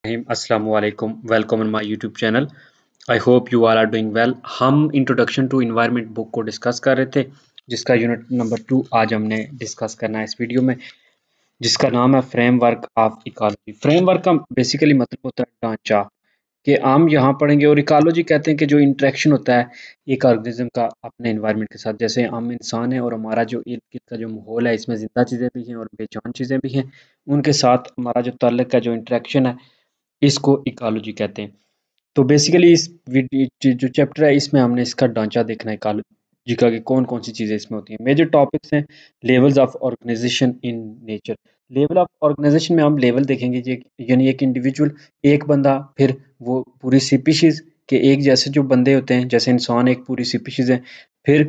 अस्सलाम वालेकुम, welcome on my YouTube channel. I hope you all are doing well. हम introduction to environment book को discuss कर रहे थे, जिसका यूनिट नंबर 2 आज हमने डिस्कस करना है इस वीडियो में, जिसका नाम है फ्रेमवर्क ऑफ इकोलॉजी। फ्रेमवर्क का बेसिकली मतलब होता है ढांचा, कि हम यहाँ पढ़ेंगे। और इकोलॉजी कहते हैं कि जो इंटरेक्शन होता है एक ऑर्गेनिज्म का अपने एनवायरनमेंट के साथ। जैसे हम इंसान हैं और हमारा जो इर्द गिर्द का जो माहौल है, इसमें जिंदा चीज़ें भी हैं और बेजान चीज़ें भी हैं। उनके साथ हमारा जो ताल्लुक है, जो इंटरेक्शन है, इसको इकोलॉजी कहते हैं। तो बेसिकली इस जो चैप्टर है, इसमें हमने इसका ढांचा देखना है इकोलॉजी का, कि कौन कौन सी चीज़ें इसमें होती हैं। मेजर टॉपिक्स हैं levels of organization in nature. Level of organization में हम लेवल देखेंगे जी, यानी एक इंडिविजुअल, एक बंदा, फिर वो पूरी स्पीशीज के एक जैसे जो बंदे होते हैं, जैसे इंसान एक पूरी स्पीशीज है, फिर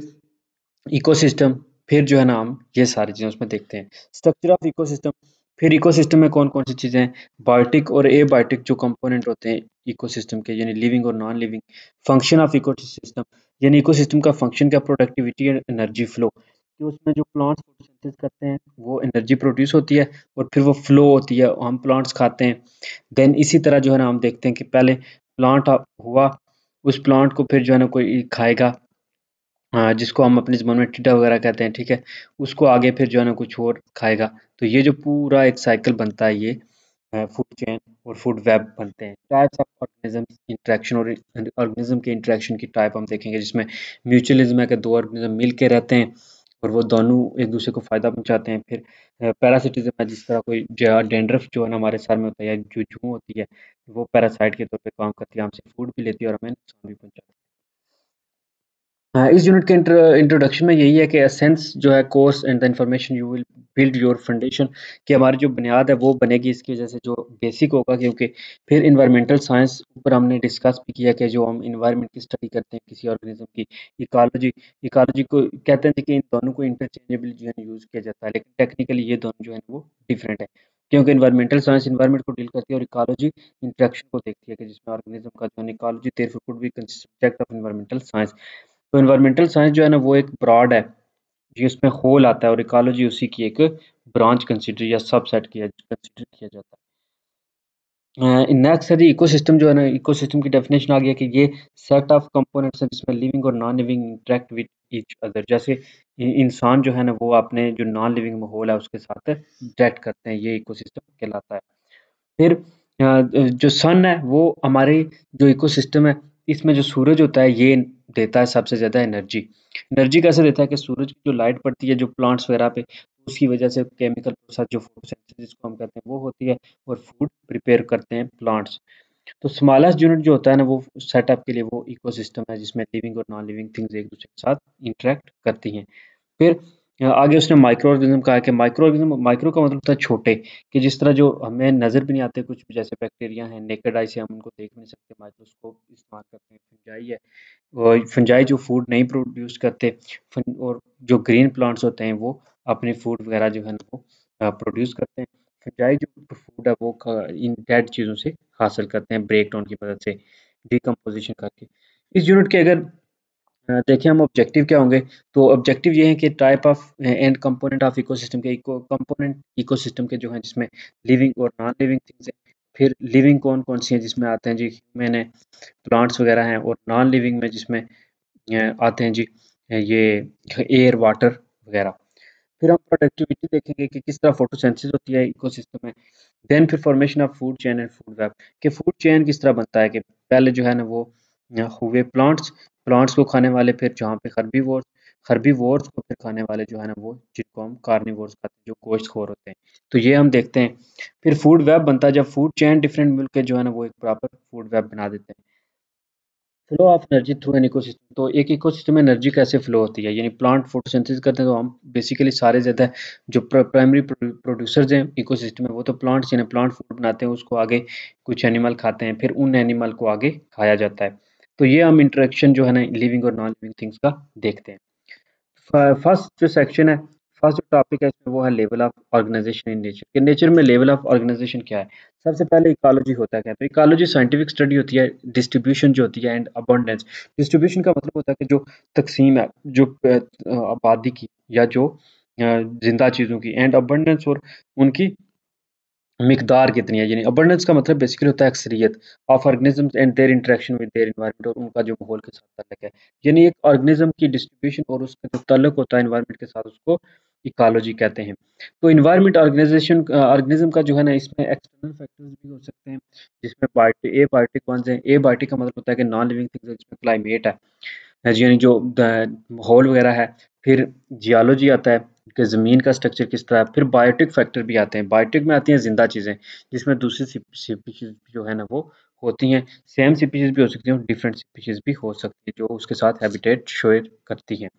इकोसिस्टम, फिर जो है ना हम ये सारी चीज़ें उसमें देखते हैं। स्ट्रक्चर ऑफ इकोसिस्टम, फिर इकोसिस्टम में कौन कौन सी चीज़ें हैं, बायोटिक और एबायोटिक जो कंपोनेंट होते हैं इकोसिस्टम के, यानी लिविंग और non living. Function of ecosystem, यानी इकोसिस्टम का फंक्शन क्या, प्रोडक्टिविटी एंड एनर्जी फ्लो, कि उसमें जो प्लांट्स फोटोसिंथेसिस करते हैं वो एनर्जी प्रोड्यूस होती है और फिर वो फ्लो होती है, हम प्लांट्स खाते हैं। देन इसी तरह जो है ना हम देखते हैं कि पहले प्लांट हुआ, उस प्लांट को फिर जो है ना कोई खाएगा, जिसको हम अपनी ज़बान में टिड्डा वगैरह कहते हैं, ठीक है? उसको आगे फिर जो है ना कुछ और खाएगा। तो ये जो पूरा एक साइकिल बनता है, ये फूड चेन और फूड वेब बनते हैं। टाइप्स ऑफ ऑर्गेनिज़म्स इंटरेक्शन, और ऑर्गेनिज़्म के इंटरेक्शन की टाइप हम देखेंगे, जिसमें म्यूचुअलिज़्म है कि 2 ऑर्गेनिज़्म मिल के रहते हैं और वो दोनों एक-दूसरे को फ़ायदा पहुँचाते हैं। फिर पैरासिटिज़्म है, जिस तरह कोई डैंड्रफ जो है ना हमारे सर में होता है, या जो जूं होती है, वो पैरासाइट के तौर पे काम करती है, हमसे फूड भी लेती है और हमें नुकसान भी पहुँचाती है। इस यूनिट के इंट्रोडक्शन में यही है कि एसेंस जो है, course and the information you will build your foundation, कि हमारी जो बुनियाद है वो बनेगी इसकी वजह से, जो बेसिक होगा। क्योंकि फिर इन्वायरमेंटल साइंस ऊपर हमने डिस्कस भी किया कि जो हम इन्वायरमेंट की स्टडी करते हैं किसी ऑर्गेनिज्म की, इकोलॉजी, इकोलॉजी को कहते हैं कि इन दोनों को इंटरचेंजेबली जो है यूज़ किया जाता है, लेकिन टेक्निकली ये दोनों जो है वो डिफरेंट है। क्योंकि इन्वायरमेंटल साइंस इन्वायरमेंट को डील करती है और इकोलॉजी इंटरेक्शन को देखती है, कि जिसमें ऑर्गेनिज्म का जो है ecology therefore could be subject of environmental science. तो एनवायरमेंटल साइंस जो है ना वो एक ब्रॉड है जी, उसमें होल आता है, और इकोलॉजी उसी की एक ब्रांच कंसीडर या सबसेट किया कंसीडर किया जाता है। नेक्स्ट है जी इकोसिस्टम, जो है ना इकोसिस्टम की डेफिनेशन आ गया कि ये सेट ऑफ कंपोनेंट्स हैं जिसमें लिविंग और non living interact with each other. जैसे इंसान जो है ना वो अपने जो नॉन लिविंग माहौल है उसके साथ इंटरेक्ट करते हैं, ये इकोसिस्टम कहलाता है। फिर जो सन है वो हमारे जो इकोसिस्टम है, इसमें जो सूरज होता है ये देता है सबसे ज़्यादा एनर्जी। एनर्जी कैसे देता है, कि सूरज की जो लाइट पड़ती है जो प्लांट्स वगैरह पे, उसकी वजह से केमिकल प्रोसेस जो फोटोसिंथेसिस जिसको हम कहते हैं वो होती है, और फूड प्रिपेयर करते हैं प्लांट्स। तो स्मॉलेस्ट यूनिट जो होता है ना वो सेटअप के लिए वो इकोसिस्टम है, जिसमें लिविंग और नॉन लिविंग थिंग्स एक दूसरे के साथ इंटरेक्ट करती हैं। फिर आगे उसने माइक्रो ऑर्गेनिज्म कहा, कि माइक्रो ऑर्गेनिज्म, माइक्रो का मतलब होता है छोटे, कि जिस तरह जो हमें नज़र भी नहीं आते कुछ भी, जैसे बैक्टीरिया हैं, नेकेड आई से हम उनको देख नहीं सकते, माइक्रोस्कोप इस्तेमाल करते हैं। फंजाई है, और फंजाई जो फूड नहीं प्रोड्यूस करते। और जो ग्रीन प्लांट्स होते हैं वो अपनी फूड वगैरह जो है ना वो प्रोड्यूस करते हैं। फंजाई जो फूड है वो इन डेड चीज़ों से हासिल करते हैं, ब्रेक डाउन की मदद से, डिकम्पोजिशन करके। इस यूनिट के अगर देखें हम ऑब्जेक्टिव क्या होंगे, तो ऑब्जेक्टिव ये है कि type of and component of ecosystem, के इको कंपोनेंट इकोसिस्टम के जो हैं, जिसमें लिविंग और नॉन लिविंग थिंग्स हैं। फिर लिविंग कौन कौन सी हैं, जिसमें आते हैं जी ह्यूमन है, प्लांट्स वगैरह हैं, और नॉन लिविंग में जिसमें आते हैं जी ये एयर, वाटर वगैरह। फिर हम प्रोडक्टिविटी देखेंगे कि किस तरह फोटोसिंथेसिस होती है इकोसिस्टम में। देन फिर formation of food chain and food web, कि फूड चेन किस तरह बनता है, कि पहले जो है ना वो हुए प्लांट्स, प्लांट्स को खाने वाले, फिर जहाँ पे हर्बीवोर्स, हर्बीवोर्स को फिर खाने वाले जो है ना वो, जिनको हम कार्निवोर्स खाते हैं, जो गोश्तखोर होते हैं। तो ये हम देखते हैं। फिर फूड वेब बनता है, जब फूड चेन डिफरेंट मिलकर जो है ना वो एक प्रॉपर फूड वेब बना देते हैं। Flow of energy through an ecosystem, तो एक इकोसिस्टम में एनर्जी कैसे फ्लो होती है, यानी प्लांट फोटोसिंथेसिस करते हैं, तो हम बेसिकली सारे ज़्यादा जो प्राइमरी प्रोड्यूसर्स हैं इकोसिस्टम में, वो तो प्लांट्स, यानी प्लांट फूड बनाते हैं, उसको आगे कुछ एनिमल खाते हैं, फिर उन एनिमल को आगे खाया जाता है। तो ये हम इंटरेक्शन जो है ना लिविंग और नॉन लिविंग थिंग्स का देखते हैं। फर्स्ट जो सेक्शन है, फर्स्ट जो टॉपिक है इसमें, वो है level of organization in nature, कि नेचर में लेवल ऑफ ऑर्गेनाइजेशन क्या है। सबसे पहले इकोलॉजी होता है क्या, तो इकोलॉजी साइंटिफिक स्टडी होती है डिस्ट्रीब्यूशन जो होती है एंड अबंडेंस। डिस्ट्रीब्यूशन का मतलब होता है कि जो तकसीम है, जो आबादी की, या जो जिंदा चीज़ों की, एंड अबंडेंस, और उनकी मिकदार कितनी है, यानी अबंडेंस का मतलब बेसिकली होता है अक्सरियत of organisms and their interaction with their environment, और उनका जो माहौल के साथ ताल्लुक है। यानी एक ऑर्गेनिज्म की डिस्ट्रीब्यूशन और उसका जो ताल्लुक होता है एनवायरनमेंट के साथ, उसको इकोलॉजी कहते हैं। तो एनवायरनमेंट ऑर्गेनाइजेशन ऑर्गेनिज्म का जो है ना, इसमें एक्सटर्नल फैक्टर्स भी हो सकते हैं, जिसमें पार्टी ए पार्टी कौन से हैं। ए पार्टी का मतलब होता है कि नॉन लिविंग थिंग्स, जिसमें क्लाइमेट है, यानी जो माहौल वगैरह है। फिर जियोलॉजी आता है कि ज़मीन का स्ट्रक्चर किस तरह है। फिर बायोटिक फैक्टर भी आते हैं। बायोटिक में आती हैं ज़िंदा चीज़ें, जिसमें दूसरी स्पीशीज़ जो है ना वो होती हैं। सेम स्पीशीज़ भी हो सकती हैं और डिफरेंट स्पीशीज़ भी हो सकती है, जो उसके साथ हैबिटेट शेयर करती हैं।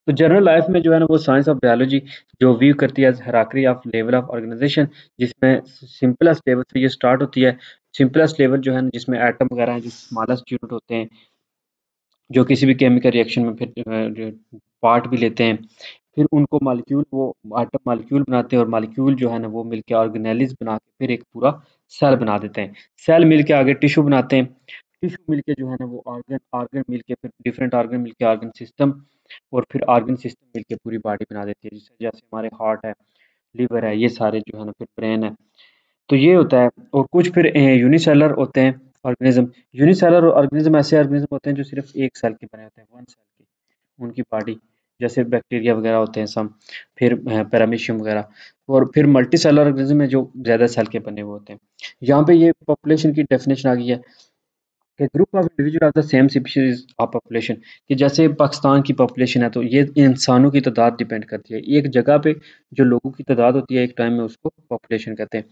तो जनरल लाइफ में जो है ना वो साइंस ऑफ बायोलॉजी जो व्यू करती है hierarchy of level of organization, जिसमें सिंपलेस्ट लेवल से ये स्टार्ट होती है। सिंपलेस्ट लेवल जो है ना, जिसमें एटम वगैरह हैं, जो स्मॉलेस्ट यूनिट होते हैं, जो किसी भी केमिकल रिएक्शन में फिर पार्ट भी लेते हैं। फिर उनको मॉलिक्यूल, वो आटम मॉलिक्यूल बनाते हैं, और मॉलिक्यूल जो है ना वो मिलके ऑर्गेनेलिज बना के फिर एक पूरा सेल बना देते हैं। सेल मिलके आगे टिश्यू बनाते हैं। टिश्यू मिलके जो है ना वो ऑर्गन, ऑर्गन मिलके फिर डिफरेंट ऑर्गन मिलके ऑर्गन सिस्टम, और फिर ऑर्गन सिस्टम मिलके पूरी बॉडी बना देती है। जैसे जैसे हमारे हार्ट है, लिवर है, ये सारे जो है ना, फिर ब्रेन है। तो ये होता है। और कुछ फिर यूनिसेलर होते हैं ऑर्गेनिज्म। यूनिसेलर ऑर्गेनिज्म ऐसे ऑर्गेनिज्म होते हैं जो सिर्फ एक सेल के बने होते हैं, वन सेल की उनकी बॉडी, जैसे बैक्टीरिया वगैरह होते हैं सम, फिर पैरामीशियम वगैरह। और फिर मल्टी सेलर ऑर्गेनिज्म है जो ज़्यादा सेल के बने हुए होते हैं। यहाँ पे ये पॉपुलेशन की डेफिनेशन आ गई है कि group of individual of the same species of population, कि जैसे पाकिस्तान की पॉपुलेशन है तो ये इंसानों की तादाद डिपेंड करती है। एक जगह पे जो लोगों की तादाद होती है एक टाइम में, उसको पॉपुलेशन कहते हैं।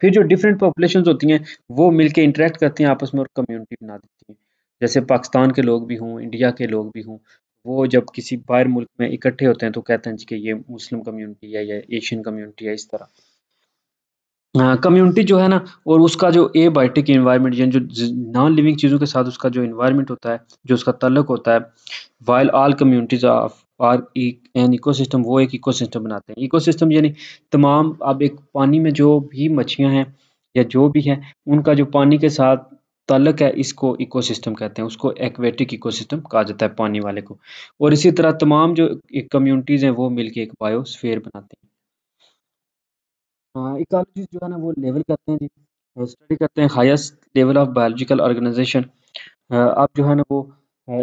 फिर जो डिफरेंट पॉपुलेशंस होती हैं वो मिलके इंटरेक्ट करती हैं आपस में और कम्युनिटी बना देती हैं। जैसे पाकिस्तान के लोग भी हों, इंडिया के लोग भी हों, वो जब किसी बाहर मुल्क में इकट्ठे होते हैं तो कहते हैं जी कि ये मुस्लिम कम्युनिटी है या एशियन कम्युनिटी है, इस तरह। कम्युनिटी जो है ना, और उसका जो एबायोटिक एनवायरनमेंट, यानी जो नॉन लिविंग चीज़ों के साथ उसका जो एनवायरनमेंट होता है, जो उसका ताल्लुक होता है, while all communities of are an ecosystem, वो एक इकोसिस्टम बनाते हैं। इकोसिस्टम यानी तमाम, अब एक पानी में जो भी मछलियां हैं या जो भी है, उनका जो पानी के साथ ताल्लुक है, इसको इकोसिस्टम कहते हैं। उसको एक्वेटिक इकोसिस्टम कहा जाता है, पानी वाले को। और इसी तरह तमाम जो कम्युनिटीज़ हैं वो मिलके एक बायोस्फीयर बनाते हैं। हाँ, इकोलॉजिस्ट जो है ना वो लेवल करते हैं जी, स्टडी करते हैं highest level of biological organization. अब जो है ना वो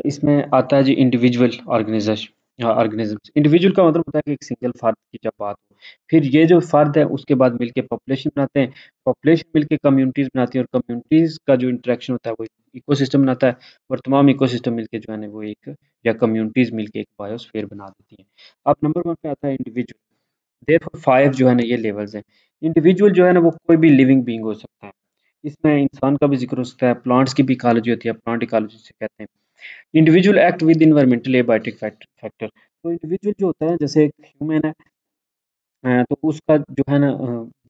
इसमें आता है जी इंडिविजुअल ऑर्गेनाइजेशन, ऑर्गेनिजम्स। इंडिविजुअल का मतलब होता है कि एक सिंगल फर्द की जब बात हो, फिर ये जो फर्द है उसके बाद मिलके पॉपुलेशन बनाते हैं, पॉपुलेशन मिलके कम्युनिटीज बनाती है, और कम्युनिटीज का जो इंटरेक्शन होता है वो इकोसिस्टम बनाता है, और तमाम इकोसिस्टम मिलके जो है ना वो एक, या कम्युनिटीज मिलके एक बायोस्फीयर बना देती हैं। अब नंबर वन पे आता है इंडिविजुअल। देखो 5 जो है ना ये लेवल्स हैं। इंडिविजुअल जो है ना वो कोई भी लिविंग बीइंग हो सकता है। इसमें इंसान का भी ज़िक्र हो सकता है, प्लांट्स की भी इकोलॉजी होती है, प्लांट इकोलॉजी जिसे कहते हैं। Individual act with environmental abiotic factor. तो इंडिविजुअल जो होता है, जैसे एक ह्यूमन है, तो उसका जो है ना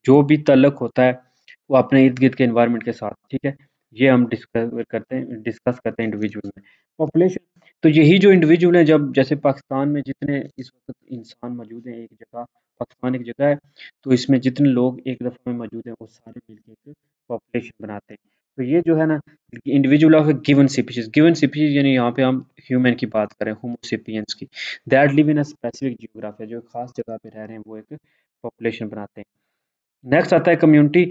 जो भी तल्लक होता है वो अपने इर्द-गिर्द के एनवायरनमेंट के साथ, ठीक है? ये हम डिस्कस करते हैं इंडिविजुअल में। पॉपुलेशन, तो यही जो इंडिविजुअल है, जब जैसे पाकिस्तान में जितने इस वक़्त इंसान मौजूद हैं एक जगह, पाकिस्तान एक जगह है, तो इसमें जितने लोग एक दफ़ा में मौजूद हैं वो सारे मिलके एक पॉपुलेशन बनाते हैं। तो ये जो है ना individual of a given species यानी यहाँ पे हम ह्यूमन की बात करें, होमो सेपियंस की, that live in a specific geography, जो खास जगह पे रह रहे हैं वो एक पॉपुलेशन बनाते हैं। नेक्स्ट आता है कम्युनिटी।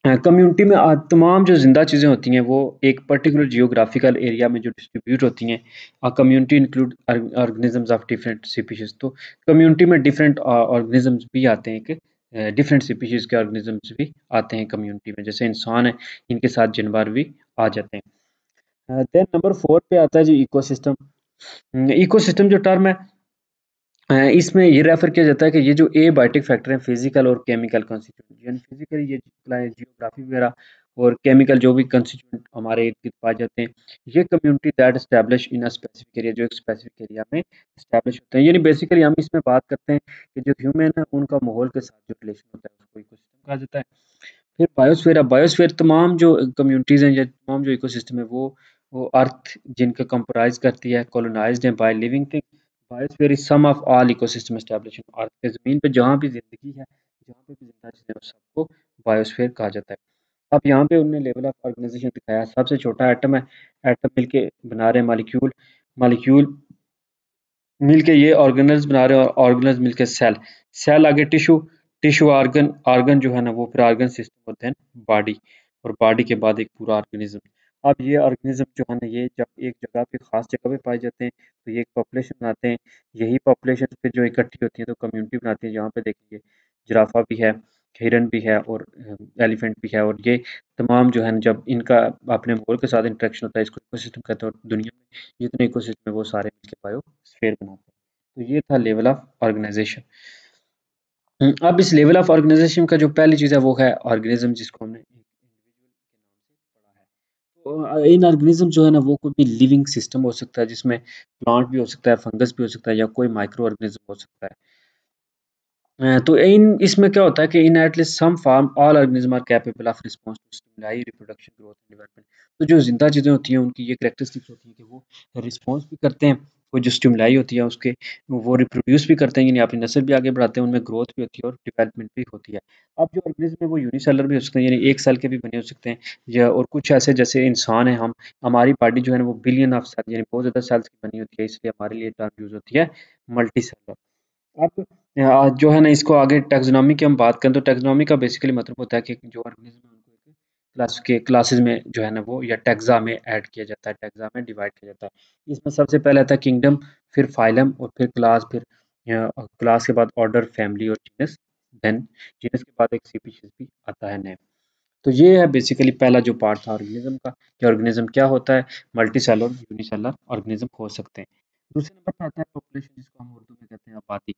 कम्युनिटी में तमाम जो ज़िंदा चीज़ें होती हैं वो एक पर्टिकुलर जियोग्राफिकल एरिया में जो डिस्ट्रीब्यूट होती हैं। Community include organisms of different species. तो कम्युनिटी में डिफरेंट ऑर्गेनिजम्स भी आते हैं, कि डिफरेंट स्पीशीज़ के ऑर्गेनिजम्स भी आते हैं कम्युनिटी में, जैसे इंसान है, इनके साथ जानवर भी आ जाते हैं। देन नंबर 4 पे आता है जी इकोसिस्टम। इकोसिस्टम जो टर्म है, इसमें ये रेफ़र किया जाता है कि ये जो एबायोटिक फैक्टर हैं, फिज़िकल और केमिकल कंस्टिट्यूएंट, यानी फिज़िकली ये जियोग्राफी वगैरह और केमिकल जो भी कंस्टिट्यूएंट हमारे इर्द-गिर्द पाए जाते हैं, ये community that establish in a specific area, जो एक स्पेसिफिक एरिया में एस्टेब्लिश होते हैं। यानी बेसिकली हम इसमें बात करते हैं कि जो ह्यूमन है, उनका माहौल के साथ जो रिलेशन होता है, उसको इकोसिस्टम कहा जाता है। फिर बायोस्फीयर है। बायोस्फीयर तमाम जो कम्युनिटीज़ हैं या तमाम जो इकोसिस्टम है वो अर्थ जिनका कंप्राइज़ करती है, कॉलोनाइज़्ड हैं by living things. Biosphere is sum of all ecosystem established on earth, के ज़मीन पे जहाँ भी ज़िंदगी है, जहाँ पे भी ज़िंदा चीज़ें हैं, उस सबको बायोस्फीयर कहा जाता है। अब यहाँ पे उन्होंने लेवल ऑफ ऑर्गेनाइज़ेशन दिखाया है। सबसे छोटा एटम है, एटम मिलके बना रहे हैं मॉलिक्यूल, मॉलिक्यूल मिलके ये ऑर्गेनेल्स बना रहे हैं, और ऑर्गेनेल्स मिलके सेल, सेल आगे टिश्यू, टिश्यू ऑर्गन, ऑर्गन जो है ना वो फिर ऑर्गन सिस्टम होते हैं बॉडी, और बॉडी के बाद एक पूरा ऑर्गेनिज्म। अब ये ऑर्गेनिज्म जो है ना ये जब एक जगह पे खास जगह पे पाए जाते हैं तो ये एक पॉपुलेशन बनाते हैं। यही पॉपुलेशन फिर जो इकट्ठी होती है तो कम्युनिटी बनाती है। जहाँ पे देखिए जिराफा भी है, हिरन भी है और एलिफेंट भी है, और ये तमाम जो है ना जब इनका अपने माहौल के साथ इंटरेक्शन होता है इसको इकोसिस्टम कहते हैं। और दुनिया में जितने इकोसिस्टम है वो सारे मिलकर बायोस्फीयर बनाते हैं। तो ये था लेवल ऑफ ऑर्गेनाइजेशन। अब इस लेवल ऑफ ऑर्गेनाइजेशन का जो पहली चीज़ है वो है ऑर्गेनिज्म, जिसको हमने एक इंडिविजुअल के नाम से पढ़ा है। तो इन ऑर्गेनिज्म जो है ना वो कोई भी लिविंग सिस्टम हो सकता है, जिसमें प्लांट भी हो सकता है, फंगस भी हो सकता है, या कोई माइक्रो ऑर्गेनिज्म हो सकता है। तो इन इसमें क्या होता है कि in at least some form all organism are capable of response to stimuli reproduction growth and development. तो जो जिंदा चीज़ें होती हैं उनकी ये कैरेक्टरिस्टिक्स होती हैं कि वो रिस्पांस भी करते हैं, वो जो स्टिमुलाई होती है उसके वो रिप्रोड्यूस भी करते हैं, यानी अपनी नस्ल भी आगे बढ़ाते हैं, उनमें ग्रोथ भी होती है और डेवलपमेंट भी होती है। अब जो ऑर्गेनिज्म है वो यूनिसेलर भी हो सकते हैं, यानी एक सेल के भी बने हो सकते हैं, या और कुछ ऐसे जैसे इंसान है हम, हमारी बॉडी जो है ना वो बिलियन ऑफ सेल यानी बहुत ज़्यादा सेल्स की बनी होती है, इसलिए हमारे लिए टर्म यूज़ होती है मल्टी सेलर। अब जो है ना इसको आगे टैक्सोनॉमी की हम बात करें तो टैक्सोनॉमी का बेसिकली मतलब होता है कि जो ऑर्गेनिज्म है उनको एक क्लासेस में जो है ना वो या टैक्सा में ऐड किया जाता है, टैक्सा में डिवाइड किया जाता है। इसमें सबसे पहले आता है किंगडम, फिर फाइलम और फिर क्लास, फिर क्लास के बाद ऑर्डर, फैमिली और जीनस, देन जीनस के बाद एक स्पीशीज भी आता है नेम। तो ये है बेसिकली पहला जो पार्ट था ऑर्गेनिज्म का, कि ऑर्गेनिज्म क्या होता है, मल्टी सेलर यूनिसेलर ऑर्गेनिज्म हो सकते हैं। दूसरे नंबर पर आता है पॉपुलेशन, जिसको हम उर्दू में कहते हैं आबादी।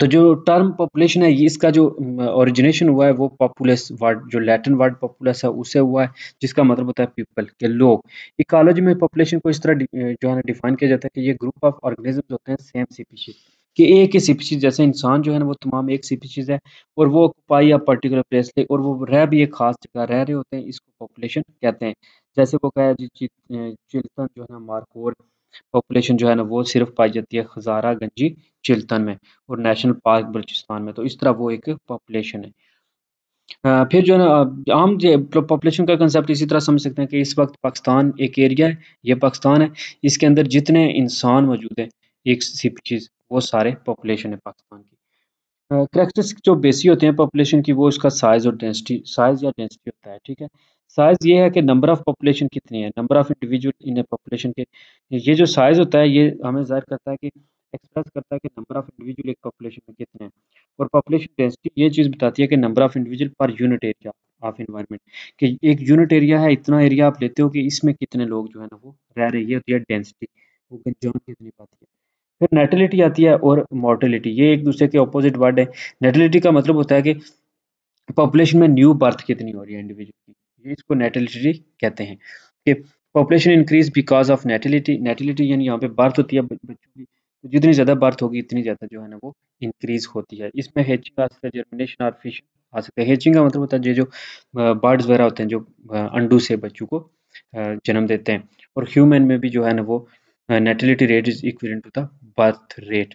तो जो टर्म पॉपुलेशन है ये इसका जो ओरिजिनेशन हुआ है वो पॉपुलस वर्ड, जो लैटिन वर्ड पॉपुलस है उससे हुआ है, जिसका मतलब होता है पीपल के लोग। इकोलॉजी में पॉपुलेशन को इस तरह जो है ना डिफाइन किया जाता है कि ये ग्रुप ऑफ ऑर्गेनिजम्स होते हैं सेम स्पीशीज, कि एक ही स्पीशीज, जैसे इंसान जो है ना वो तमाम एक स्पीशीज है, और वो ऑक्युपाई या पर्टिकुलर प्लेस ले और वो रह भी एक खास जगह रह रहे होते हैं, इसको पॉपुलेशन कहते हैं। जैसे वो कहा जी चिल्तन जो है ना मारकोर पॉपुलेशन जो है ना वो सिर्फ पाई जाती है हजारा गंजी चिल्तन में, और नेशनल पार्क बलूचिस्तान में। तो इस तरह वो एक पॉपुलेशन है। फिर जो है ना हम जो पॉपुलेशन का कंसेप्ट इसी तरह समझ सकते हैं कि इस वक्त पाकिस्तान एक एरिया है, ये पाकिस्तान है, इसके अंदर जितने इंसान मौजूद हैं एक स्पीशीज, वो सारे पॉपुलेशन है पाकिस्तान की। करैक्टरिस्टिक जो बेसिक होते हैं पॉपुलेशन की, वो इसका साइज और डेंसिटी, साइज या डेंसिटी होता है, ठीक है। साइज ये है कि नंबर ऑफ पॉपुलेशन कितनी है, number of individual in A population के। ये जो साइज होता है ये हमें जाहिर करता है कि एक्सप्रेस करता है कि नंबर ऑफ इंडिविजुअल एक पॉपुलेशन में कितने हैं। और पॉपुलेशन डेंसिटी ये चीज़ बताती है कि number of individual per unit area of environment, कि एक यूनिट एरिया है, इतना एरिया आप लेते हो कि इसमें कितने लोग जो है ना वो रह रहे हैं, ये होती है डेंसिटी, वो जान कितनी पाती है। फिर नेटिलिटी आती है और मोर्टेलिटी, ये एक दूसरे के ऑपोजिट वर्ड है। नेटिलिटी का मतलब होता है कि पॉपुलेशन में न्यू बर्थ कितनी हो रही है इंडिविजुअल की, ये इसको नेटिलिटी कहते हैं। कि पॉपुलेशन इंक्रीज बिकॉज ऑफ नेटिलिटी, नेटिलिटी यानी यहाँ पे बर्थ होती है बच्चों की, तो जितनी ज़्यादा बर्थ होगी इतनी ज़्यादा जो है ना वो इंक्रीज होती है। इसमें हेचिंग आ सकता है, जर्मिनेशन और फिशिंग आ सकता है। हेचिंग का मतलब होता है ये जो बर्ड्स वगैरह होते हैं जो अंडों से बच्चों को जन्म देते हैं। और ह्यूमन में भी जो है ना वो natality rate is equivalent to the birth rate.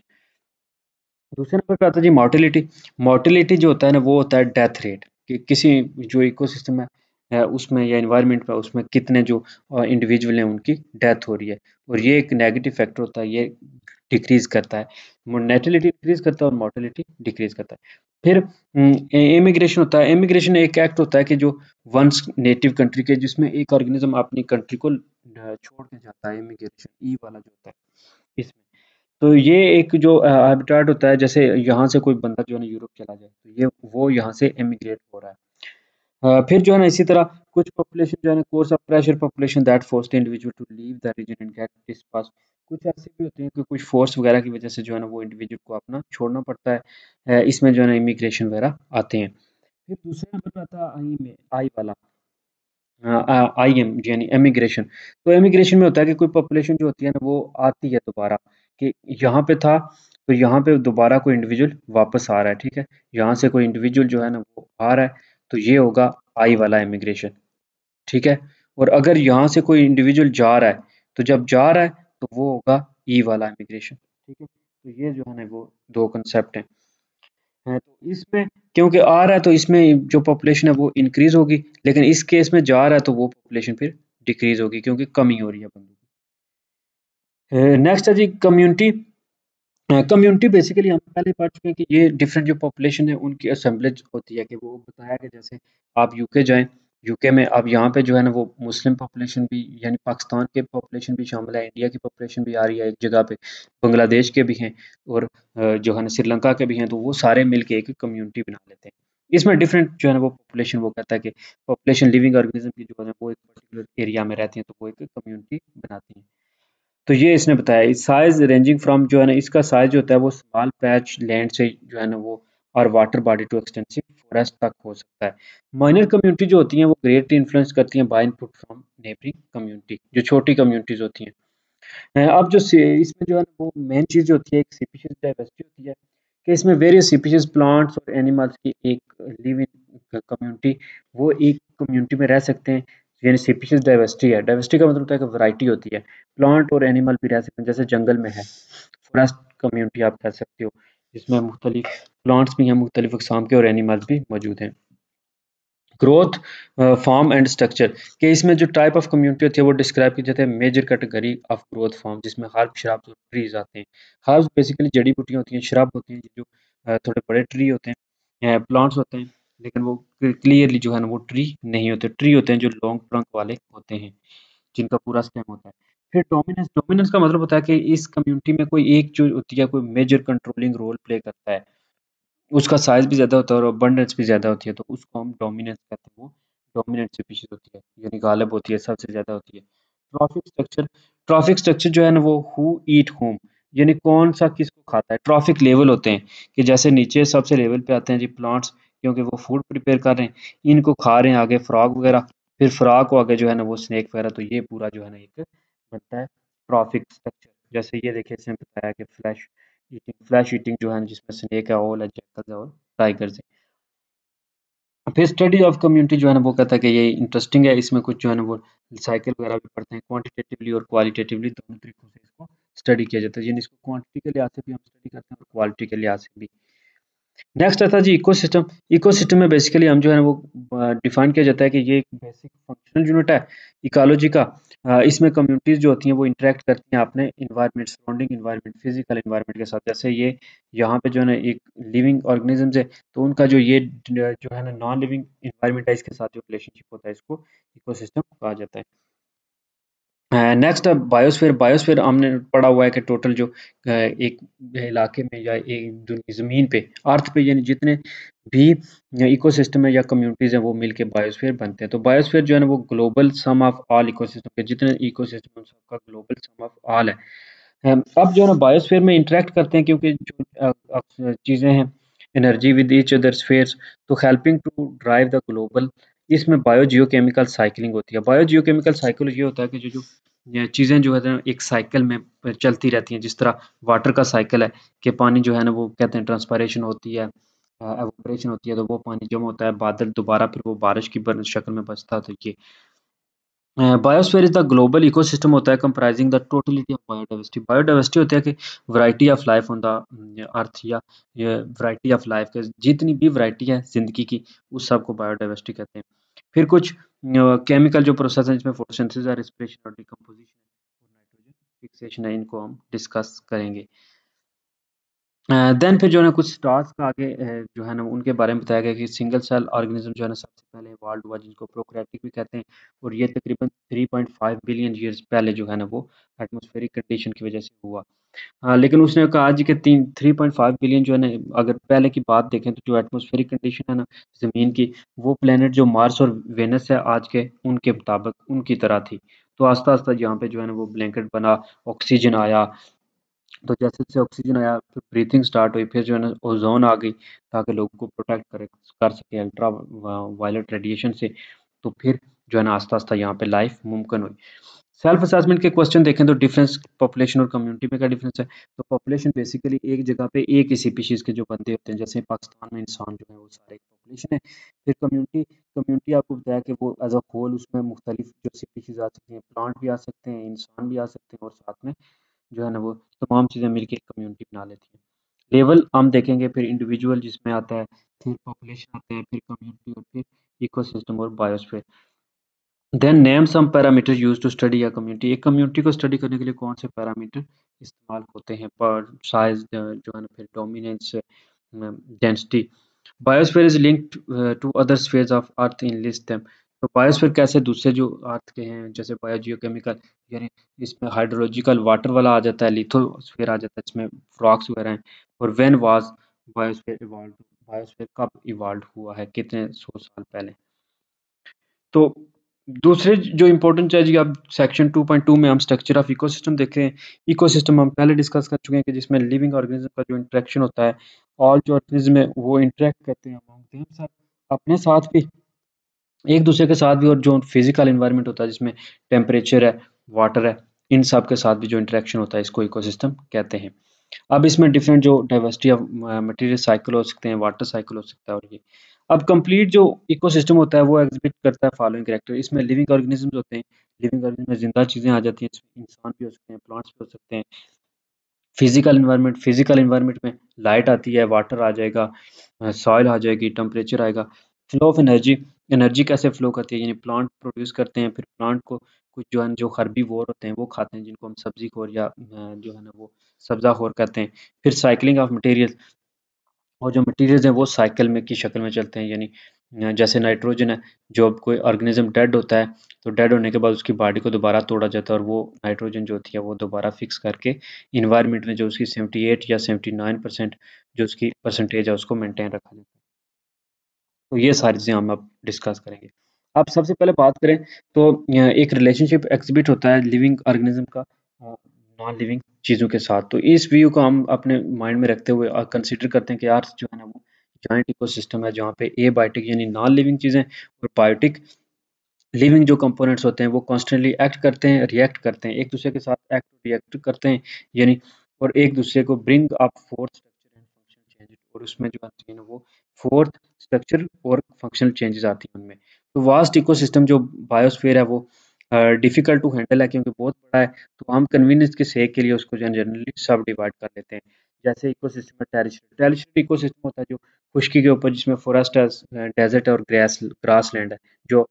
दूसरे नंबर पे आता है जी मोर्टेलिटी। मोर्टेलिटी जो होता है ना वो होता है डेथ रेट, कि किसी जो इकोसिस्टम है उसमें या एनवायरनमेंट में उसमें कितने जो इंडिविजुअल हैं उनकी डेथ हो रही है। और ये एक नेगेटिव फैक्टर होता है, ये डिक्रीज करता है, नेटिलिटी इंक्रीज करता है और मोर्टेलिटी डिक्रीज करता है। फिर इमिग्रेशन होता है। इमिग्रेशन एक एक्ट होता है कि जो वंस नेटिव कंट्री के, जिसमें एक ऑर्गेनिज्म अपनी कंट्री को छोड़ के जाता है, इमिग्रेशन ई वाला जो होता है इसमें। तो ये एक जो हैबिटेट होता है, जैसे यहाँ से कोई बंदा जो है ना यूरोप चला जाए तो ये वो यहाँ से एमिग्रेट हो रहा है। फिर जो है ना इसी तरह कुछ पॉपुलेशन जो है ना course of pressure population that force the individual to leave the region and get disperse. कुछ ऐसे भी होते हैं कि कुछ फोर्स वगैरह की वजह से जो है ना वो इंडिविजुअल को अपना छोड़ना पड़ता है। इसमें जो है ना इमिग्रेशन वगैरह आते हैं। फिर दूसरे नंबर पर आता है आई में आई वाला, आईएम यानी एमिग्रेशन। तो एमिग्रेशन में होता है कि कोई पॉपुलेशन जो होती है ना वो आती है दोबारा, कि यहाँ पे था तो यहाँ पे दोबारा कोई इंडिविजुअल वापस आ रहा है, ठीक है। यहाँ से कोई इंडिविजुअल जो है ना वो आ रहा है, तो ये होगा आई वाला इमिग्रेशन, ठीक है। और अगर यहाँ से कोई इंडिविजुअल जा रहा है, तो जब जा रहा है तो वो होगा ई वाला इमिग्रेशन, ठीक है। तो ये जो है ना वो दो कंसेप्ट हैं। तो इसमें क्योंकि आ रहा है तो इसमें जो पॉपुलेशन है वो इंक्रीज होगी, लेकिन इस केस में जा रहा है तो वो पॉपुलेशन फिर डिक्रीज होगी, क्योंकि कमी हो रही है बंदों की। नेक्स्ट है जी कम्युनिटी। कम्युनिटी बेसिकली हम पहले ही पढ़ चुके हैं कि ये डिफरेंट जो पॉपुलेशन है उनकी असेंबलेज होती है, कि वो बताया कि जैसे आप यूके जाएँ, यूके में अब यहाँ पे जो है ना वो मुस्लिम पॉपुलेशन भी, यानी पाकिस्तान के पॉपुलेशन भी शामिल है, इंडिया की पॉपुलेशन भी आ रही है एक जगह पे, बांग्लादेश के भी हैं और जो है ना श्रीलंका के भी हैं, तो वो सारे मिलके एक कम्युनिटी बना लेते हैं। इसमें डिफरेंट जो है ना वो पॉपुलेशन, वो कहता है कि पॉपुलेशन लिविंग ऑर्गेनिज्म की जो है वो एक पर्टिकुलर एरिया में रहती है, तो वो एक कम्युनिटी बनाती हैं। तो ये इसने बताया साइज रेंजिंग फ्रॉम, जो है ना इसका साइज जो होता है वो स्मॉल पैच लैंड से जो है ना वो और water body to extensive forest तक हो सकता है। माइनर कम्युनिटी जो होती हैं वो ग्रेट इन्फ्लुएंस करती हैं by input from neighbouring community, जो छोटी कम्युनिटीज होती हैं। अब जो इसमें जो है ना वो मेन चीज़ जो होती है एक स्पीशीज डाइवर्सिटी होती है, कि इसमें वेरियस स्पीशीज प्लांट्स और एनिमल्स की एक लिव इन कम्युनिटी, वो एक कम्युनिटी में रह सकते हैं, यानी स्पीशीज डाइवर्सिटी है। डाइवर्सिटी का मतलब होता है कि वैरायटी होती है, प्लांट और एनिमल भी रह सकते हैं, जैसे जंगल में है फॉरेस्ट कम्युनिटी आप कह सकते हो, जिसमें मुख्तलिफ प्लांट्स भी हैं, मुख्तलिफ अक़साम के, और एनिमल्स भी मौजूद हैं। ग्रोथ, फॉर्म एंड स्ट्रक्चर, कि इसमें जो टाइप ऑफ कम्युनिटी होती है वो डिस्क्राइब की जाती है major category of growth form, जिसमें हर्ब, श्रब और ट्रीज आते हैं। हर्ब्स बेसिकली जड़ी बूटियां होती हैं, श्रब होती हैं जो थोड़े बड़े ट्री होते हैं, प्लांट्स होते हैं लेकिन वो क्लियरली जो है ना वो ट्री नहीं होते, ट्री होते हैं जो लॉन्ग ट्रंक वाले होते हैं, जिनका पूरा स्टेम होता है। फिर डोमिनेंस, डोमिनेंस का मतलब होता है कि इस कम्युनिटी में कोई एक जो होती है कोई मेजर कंट्रोलिंग रोल प्ले करता है, उसका साइज़ भी ज़्यादा होता है और अबंडेंस भी ज़्यादा होती है, तो उसको हम डोमिनेंस कहते हैं, वो डोमिनेंट स्पीशीज़ होती है, यानी गालिब होती है, सबसे ज़्यादा होती है। ट्रॉफिक स्ट्रक्चर, ट्रॉफिक स्ट्रक्चर जो है ना वो हू ईट होम, यानी कौन-सा किसको खाता है। ट्रॉफिक लेवल होते हैं कि जैसे नीचे सबसे लेवल पे आते हैं जी प्लांट्स, क्योंकि वो फूड प्रिपेयर कर रहे हैं, इनको खा रहे हैं आगे फ्रॉग वगैरह, फिर फ्रॉग को आगे जो है ना वो स्नेक वगैरह, तो ये पूरा जो है ना एक बनता है ट्रॉफिक स्ट्रक्चर। जैसे ये देखिए इसमें बताया कि फ्लैश ईटिंग जो है ना, जिसमें स्नेक है, ओल है, जैकल्स है और टाइगर्स है। फिर स्टडी ऑफ कम्युनिटी जो है ना वो कहता है कि ये इंटरेस्टिंग है, इसमें कुछ जो है ना वो साइकिल वगैरह भी पढ़ते हैं, क्वांटिटेटिवली और क्वालिटेटिवली दोनों तरीकों से इसको स्टडी किया जाता है, यानी इसको क्वांटिटी के लिहाज से भी हम स्टडी करते हैं और क्वालिटी के लिहाज से भी। नेक्स्ट आता है जी इकोसिस्टम। इकोसिस्टम में बेसिकली हम जो है ना वो डिफाइन किया जाता है कि ये एक बेसिक फंक्शनल यूनिट है इकोलॉजी का। इसमें कम्युनिटीज जो होती हैं वो इंटरेक्ट करती हैं अपने environment, surrounding environment, physical environment के साथ। जैसे ये यहाँ पे जो है ना एक लिविंग ऑर्गेनिजम्स है, तो उनका जो ये जो है ना नॉन लिविंग इन्वायरमेंट है, इसके साथ जो रिलेशनशिप होता है इसको इकोसिस्टम कहा जाता है। नेक्स्ट है बायोस्फीयर। बायोस्फीयर हमने पढ़ा हुआ है कि टोटल जो एक इलाके में या एक ज़मीन पे, अर्थ पे, यानी जितने भी इकोसिस्टम है या कम्युनिटीज़ हैं वो मिलके बायोस्फीयर बनते हैं। तो बायोस्फीयर जो है ना वो global sum of all ecosystem के, जितने इकोसिस्टम उन सबका ग्लोबल सम ऑफ ऑल है। अब जो है ना बायोस्फीयर में इंटरेक्ट करते हैं, क्योंकि जो चीज़ें हैं energy with each other spheres, तो helping to drive the global, इसमें बायो जियोकेमिकल साइक्लिंग होती है। बायो जियोकेमिकल साइकिल ये होता है कि जो ये चीज़ें जो है ना एक साइकिल में चलती रहती हैं, जिस तरह वाटर का साइकिल है कि पानी जो है ना वो कहते हैं ट्रांसपायरेशन होती है, एवोपरेशन होती है, तो वो पानी जमा होता है, बादल दोबारा फिर वो बारिश की शक्ल में बरसता है। तो ये biosphere is the global ecosystem होता है comprising the totality of biodiversity. Biodiversity होती है कि variety of life on the earth, या वैरायटी ऑफ लाइफ के जितनी भी वैरायटी है जिंदगी की, उस सब को बायोडाइवर्सिटी कहते हैं। फिर कुछ केमिकल जो प्रोसेस है, जिसमें फोटोसिंथेसिस है, रेस्पिरेशन और डिकम्पोजिशन है और नाइट्रोजन फिक्सेशन है, इनको हम डिस्कस करेंगे। देन फिर जो है ना कुछ स्टार्स का आगे जो है ना उनके बारे में बताया गया कि सिंगल सेल ऑर्गेनिज्म जो है ना सबसे पहले इवॉल्व हुआ, जिनको प्रोकैरियोटिक भी कहते हैं, और ये तकरीबन 3.5 बिलियन ईयर्स पहले जो है ना वो एटमॉस्फेरिक कंडीशन की वजह से हुआ। लेकिन उसने कहा जी कि 3.5 बिलियन जो है ना, अगर पहले की बात देखें तो जो एटमॉस्फेरिक कंडीशन है ना ज़मीन की, वो प्लेनेट जो मार्स और वेनस है आज के, उनके मुताबिक उनकी तरह थी। तो आस्ता-आस्ता यहाँ पे जो है ना वो ब्लैंकेट बना, ऑक्सीजन आया, तो जैसे-जैसे ऑक्सीजन आया फिर ब्रीथिंग स्टार्ट हुई, फिर जो है ना ओज़ोन आ गई ताकि लोगों को प्रोटेक्ट कर सके अल्ट्रा वायलेट रेडिएशन से। तो फिर जो है ना आस्ता-आस्ता यहाँ पे लाइफ मुमकिन हुई। सेल्फ असेसमेंट के क्वेश्चन देखें तो डिफरेंस पॉपुलेशन और कम्युनिटी में क्या डिफरेंस है। तो पॉपुलेशन बेसिकली एक जगह पे एक ही स्पीशीज़ के जो बंदे होते हैं, जैसे पाकिस्तान में इंसान जो है वो सारे एक पॉपुलेशन है। फिर कम्युनिटी, कम्युनिटी आपको बताया कि वो एज़ अ होल उसमें मुख्तलिफ जो स्पीशीज़ आ सकती हैं, प्लांट भी आ सकते हैं, इंसान भी आ सकते हैं, और साथ में जो है ना वो तमाम चीज़ें मिलके एक कम्युनिटी बना लेती हैं। लेवल हम देखेंगे, फिर इंडिविजुअल जिसमें आता है, फिर पॉपुलेशन आता है, फिर कम्युनिटी और फिर इकोसिस्टम और biosphere. Then name some parameter used to study a community. एक कम्युनिटी को स्टडी करने के लिए कौन से पैरामीटर इस्तेमाल होते हैं? पर साइज़ जो है ना, फिर dominance, density. Biosphere is linked to other spheres of earth in list them. तो बायोस्फीयर कैसे दूसरे जो अर्थ के हैं, जैसे बायोजियोकेमिकल, यानी इसमें हाइड्रोलॉजिकल वाटर वाला आ जाता है, लिथोस्फीयर आ जाता है, इसमें फ्रॉक्स वगैरह हैं। और when was biosphere evolve? Biosphere कब इवॉल्व हुआ है, कितने सौ साल पहले? तो दूसरे जो इम्पोर्टेंट है जी, अब सेक्शन 2.2 में हम स्ट्रक्चर ऑफ इकोसिस्टम देख रहे हैं। इकोसिस्टम हम पहले डिस्कस कर चुके हैं कि जिसमें लिविंग ऑर्गेनिज्म का जो इंटरेक्शन होता है, और जो ऑर्गेनिज्म है वो इंटरेक्ट करते हैं among themselves, अपने साथ भी, एक दूसरे के साथ भी, और जो फिजिकल इन्वायरमेंट होता है जिसमें टेम्परेचर है, वाटर है, इन सब के साथ भी जो इंटरेक्शन होता है, इसको इकोसिस्टम कहते हैं। अब इसमें डिफरेंट जो डाइवर्सिटी ऑफ मटेरियल साइकिल हो सकते हैं, वाटर साइकिल हो सकता है, और ये अब कंप्लीट जो इकोसिस्टम होता है वो एग्जिबिट करता है फॉलोइंग कैरेक्टर। इसमें लिविंग ऑर्गेनिजम्स होते हैं, लिविंग ऑर्गेनिज्म में जिंदा चीजें आ जाती हैं, इसमें इंसान भी हो सकते हैं, प्लांट्स भी हो सकते हैं। फिजिकल इन्वायरमेंट में लाइट आती है, वाटर आ जाएगा, सॉइल आ जाएगी, टेम्परेचर आएगा। फ्लो ऑफ एनर्जी, एनर्जी कैसे फ्लो करती है, यानी प्लांट प्रोड्यूस करते हैं, फिर प्लांट को कुछ जो है जो हर्बीवोर होते हैं वो खाते हैं, जिनको हम सब्जी खोर या जो है ना वो सब्जा खोर कहते हैं। फिर साइकिलिंग ऑफ मटेरियल, और जो मटेरियल्स हैं वो साइकिल में की शक्ल में चलते हैं, यानी जैसे नाइट्रोजन है, जो अब कोई ऑर्गेनिज्म डेड होता है, तो डेड होने के बाद उसकी बॉडी को दोबारा तोड़ा जाता है, और वो नाइट्रोजन जो होती है वो दोबारा फिक्स करके इन्वायरमेंट में जो उसकी 78 या 79% जो उसकी परसेंटेज है उसको मेंटेन रखा जाता है। तो ये सारी चीज़ें हम अब डिस्कस करेंगे। अब सबसे पहले बात करें तो एक रिलेशनशिप एग्जिबिट होता है लिविंग ऑर्गेनिज्म का नॉन लिविंग चीज़ों के साथ। तो इस व्यू को हम अपने माइंड में रखते हुए कंसीडर करते हैं कि अर्थ जो है ना वो जॉइंट इकोसिस्टम है, जहाँ पे एबायोटिक यानी नॉन लिविंग चीज़ें और बायोटिक लिविंग जो कंपोनेंट्स होते हैं वो कॉन्स्टेंटली एक्ट करते हैं, रिएक्ट करते हैं, एक दूसरे के साथ एक्ट रिएक्ट करते हैं, यानी और एक दूसरे को bring up fourth structure and functional changes, और उसमें जो आती है ना वो फोर्थ स्ट्रक्चर और फंक्शनल चेंजेस आती हैं उनमें। तो वास्ट इकोसिस्टम जो बायोस्फीयर है वो डिफिकल्ट टू हैंडल है, क्योंकि बहुत बड़ा है, तो हम कन्वीनियंस के सेक के लिए उसको जनरली सब डिवाइड कर लेते हैं। जैसे इकोसिस्टम में टेरिशरी इकोसिस्टम होता है जो खुश्की के ऊपर, जिसमें फॉरेस्ट है, डेजर्ट है, और ग्रास लैंड है जो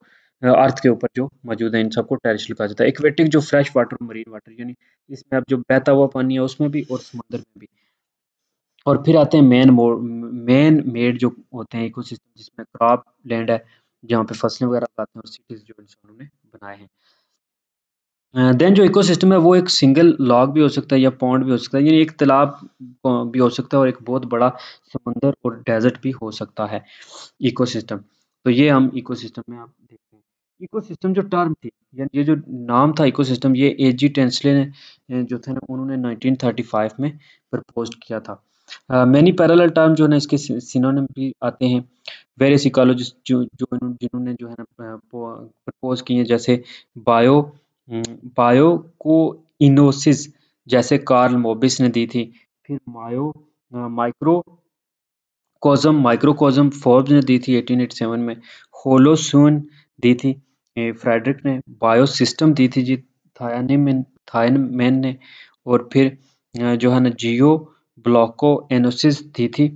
अर्थ के ऊपर जो मौजूद है, इन सबको टेरिशरी कहा जाता है। एक्वेटिक जो फ्रेश वाटर, मरीन वाटर, यानी इसमें अब जो बहता हुआ पानी है उसमें भी और समुद्र में भी। और फिर आते हैं मेन मेड जो होते हैं इकोसिस्टम, जिसमें क्रॉप लैंड है, जहाँ पे फसलें वगैरह उगाते हैं, और सिटीज जो इंसानों ने बनाए हैं। देन जो इकोसिस्टम है वो एक सिंगल लॉग भी हो सकता है या पॉन्ड भी हो सकता है, यानी एक तालाब भी हो सकता है, और एक बहुत बड़ा समंदर और डेजर्ट भी हो सकता है इकोसिस्टम। तो ये हम इकोसिस्टम में आप देखते हैं। इकोसिस्टम जो टर्म थी, यानी ये जो नाम था इकोसिस्टम, ये एजी टेंसले ने जो थे ना उन्होंने 1935 में प्रपोज किया था। मैनी पैरेलल टर्म जो है ना इसके सिनोनिम भी आते हैं। वेरियस इकोलॉजिस्ट जिन्होंने जो है ना प्रपोज किए हैं, जैसे बायो बायो को इनोसिस, जैसे कार्ल मोबिस ने दी थी। फिर माइक्रो माइक्रोकॉज़म फोर्ब्स ने दी थी 1887 में। होलोसून दी थी फ्रेडरिक ने। बायोसिस्टम दी थी जी थायनमैन ने। और फिर जो है ना जियो ब्लॉको एनोसिस दी थी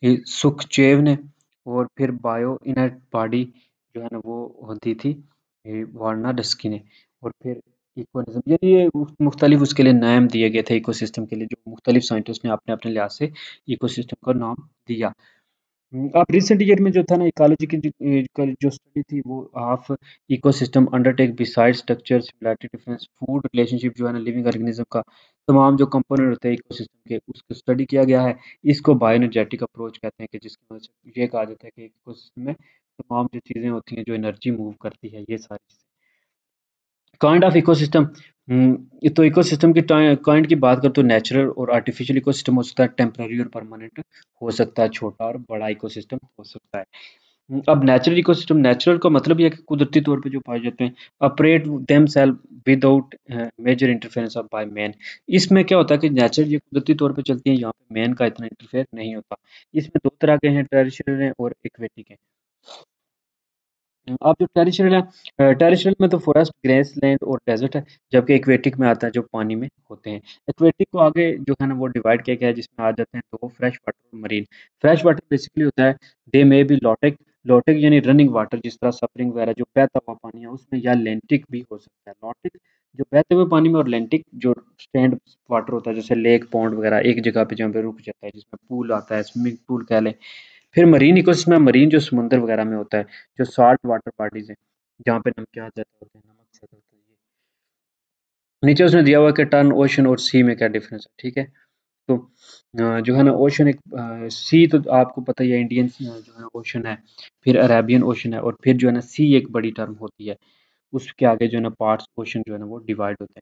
सुखचेव ने। और फिर बायो इनर्ट बॉडी जो है ना वो दी थी वार्नाडस्की ने। और फिर इकोनिज्म, यानी ये मुख्तलिफ उसके लिए नाम दिए गए थे इकोसिस्टम के लिए, जो मुख्तलिफ साइंटिस्ट ने अपने अपने लिहाज से इकोसिस्टम का नाम दिया। अब रिसेंट ईयर में जो था ना इकोलॉजी की जो स्टडी थी वो half ecosystem undertake beside structure similarity difference food relationship जो है ना लिविंग ऑर्गेनिज्म का तमाम जो कंपोनेंट होते हैं इकोसिस्टम के, उसको स्टडी किया गया है। इसको बायोएनर्जेटिक अप्रोच कहते हैं, कि जिसकी वजह से ये कहा जाता है कि इकोसिस्टम में तमाम जो चीज़ें होती हैं जो एनर्जी मूव करती है, ये सारी चीज़ें। काइंड ऑफ इकोसिस्टम, तो इकोसिस्टम की काइंड की बात करें तो नेचुरल और आर्टिफिशियल इकोसिस्टम हो सकता है, टेम्पररी और परमानेंट हो सकता है, छोटा और बड़ा इकोसिस्टम हो सकता है। अब नेचुरल इकोसिस्टम, नेचुरल का मतलब ये है कि कुदरती तौर पे जो पाए जाते हैं, operate themselves without major interference of by man. इसमें क्या होता है कि नेचुरल ये कुदरती तौर पे चलती है, यहाँ पे मैन का इतना इंटरफेयर नहीं होता। इसमें दो तरह के हैं, टेरिशियल हैं और एक्वेटिक हैं। अब जो टेरिशरल है, टेरिशरल में तो फॉरेस्ट, ग्रेसलैंड और डेजर्ट है, जबकि एक्वेटिक में आता है जो पानी में होते हैं। एक्वेटिक को आगे जो है ना वो डिवाइड किया गया है, जिसमें आ जाते हैं दो, फ्रेश वाटर और मरीन। फ्रेश वाटर बेसिकली होता है दे मे बी लॉटेक लोटिक यानी रनिंग वाटर, जिस तरह सफरिंग वगैरह जो बहता हुआ पानी है उसमें, या लेंटिक भी हो सकता है। लोटिक जो बहते हुए पानी में, और लेंटिक जो स्टैंड वाटर होता है, जैसे लेक पॉन्ड वगैरह एक जगह पे जहाँ पे रुक जाता है, जिसमें पूल आता है, स्विमिंग पूल कह लें। फिर मरीन इकोसिस्टम, मरीन जो समुद्र वगैरह में होता है, जो साल्ट वाटर बॉडीज हैं, जहाँ पे नमकियात ज़्यादा होते हैं, नमक ज़्यादा होता है। नीचे उसने दिया हुआ है कि टर्न, ओशन और सी में क्या डिफरेंस है, ठीक है। तो जो है ना ओशन एक, सी तो आपको पता ही है, इंडियन जो है ओशन है, फिर अरेबियन ओशन है, और फिर जो है ना सी एक बड़ी टर्म होती है, उसके आगे जो है ना पार्ट्स ओशन जो है ना वो डिवाइड होते हैं।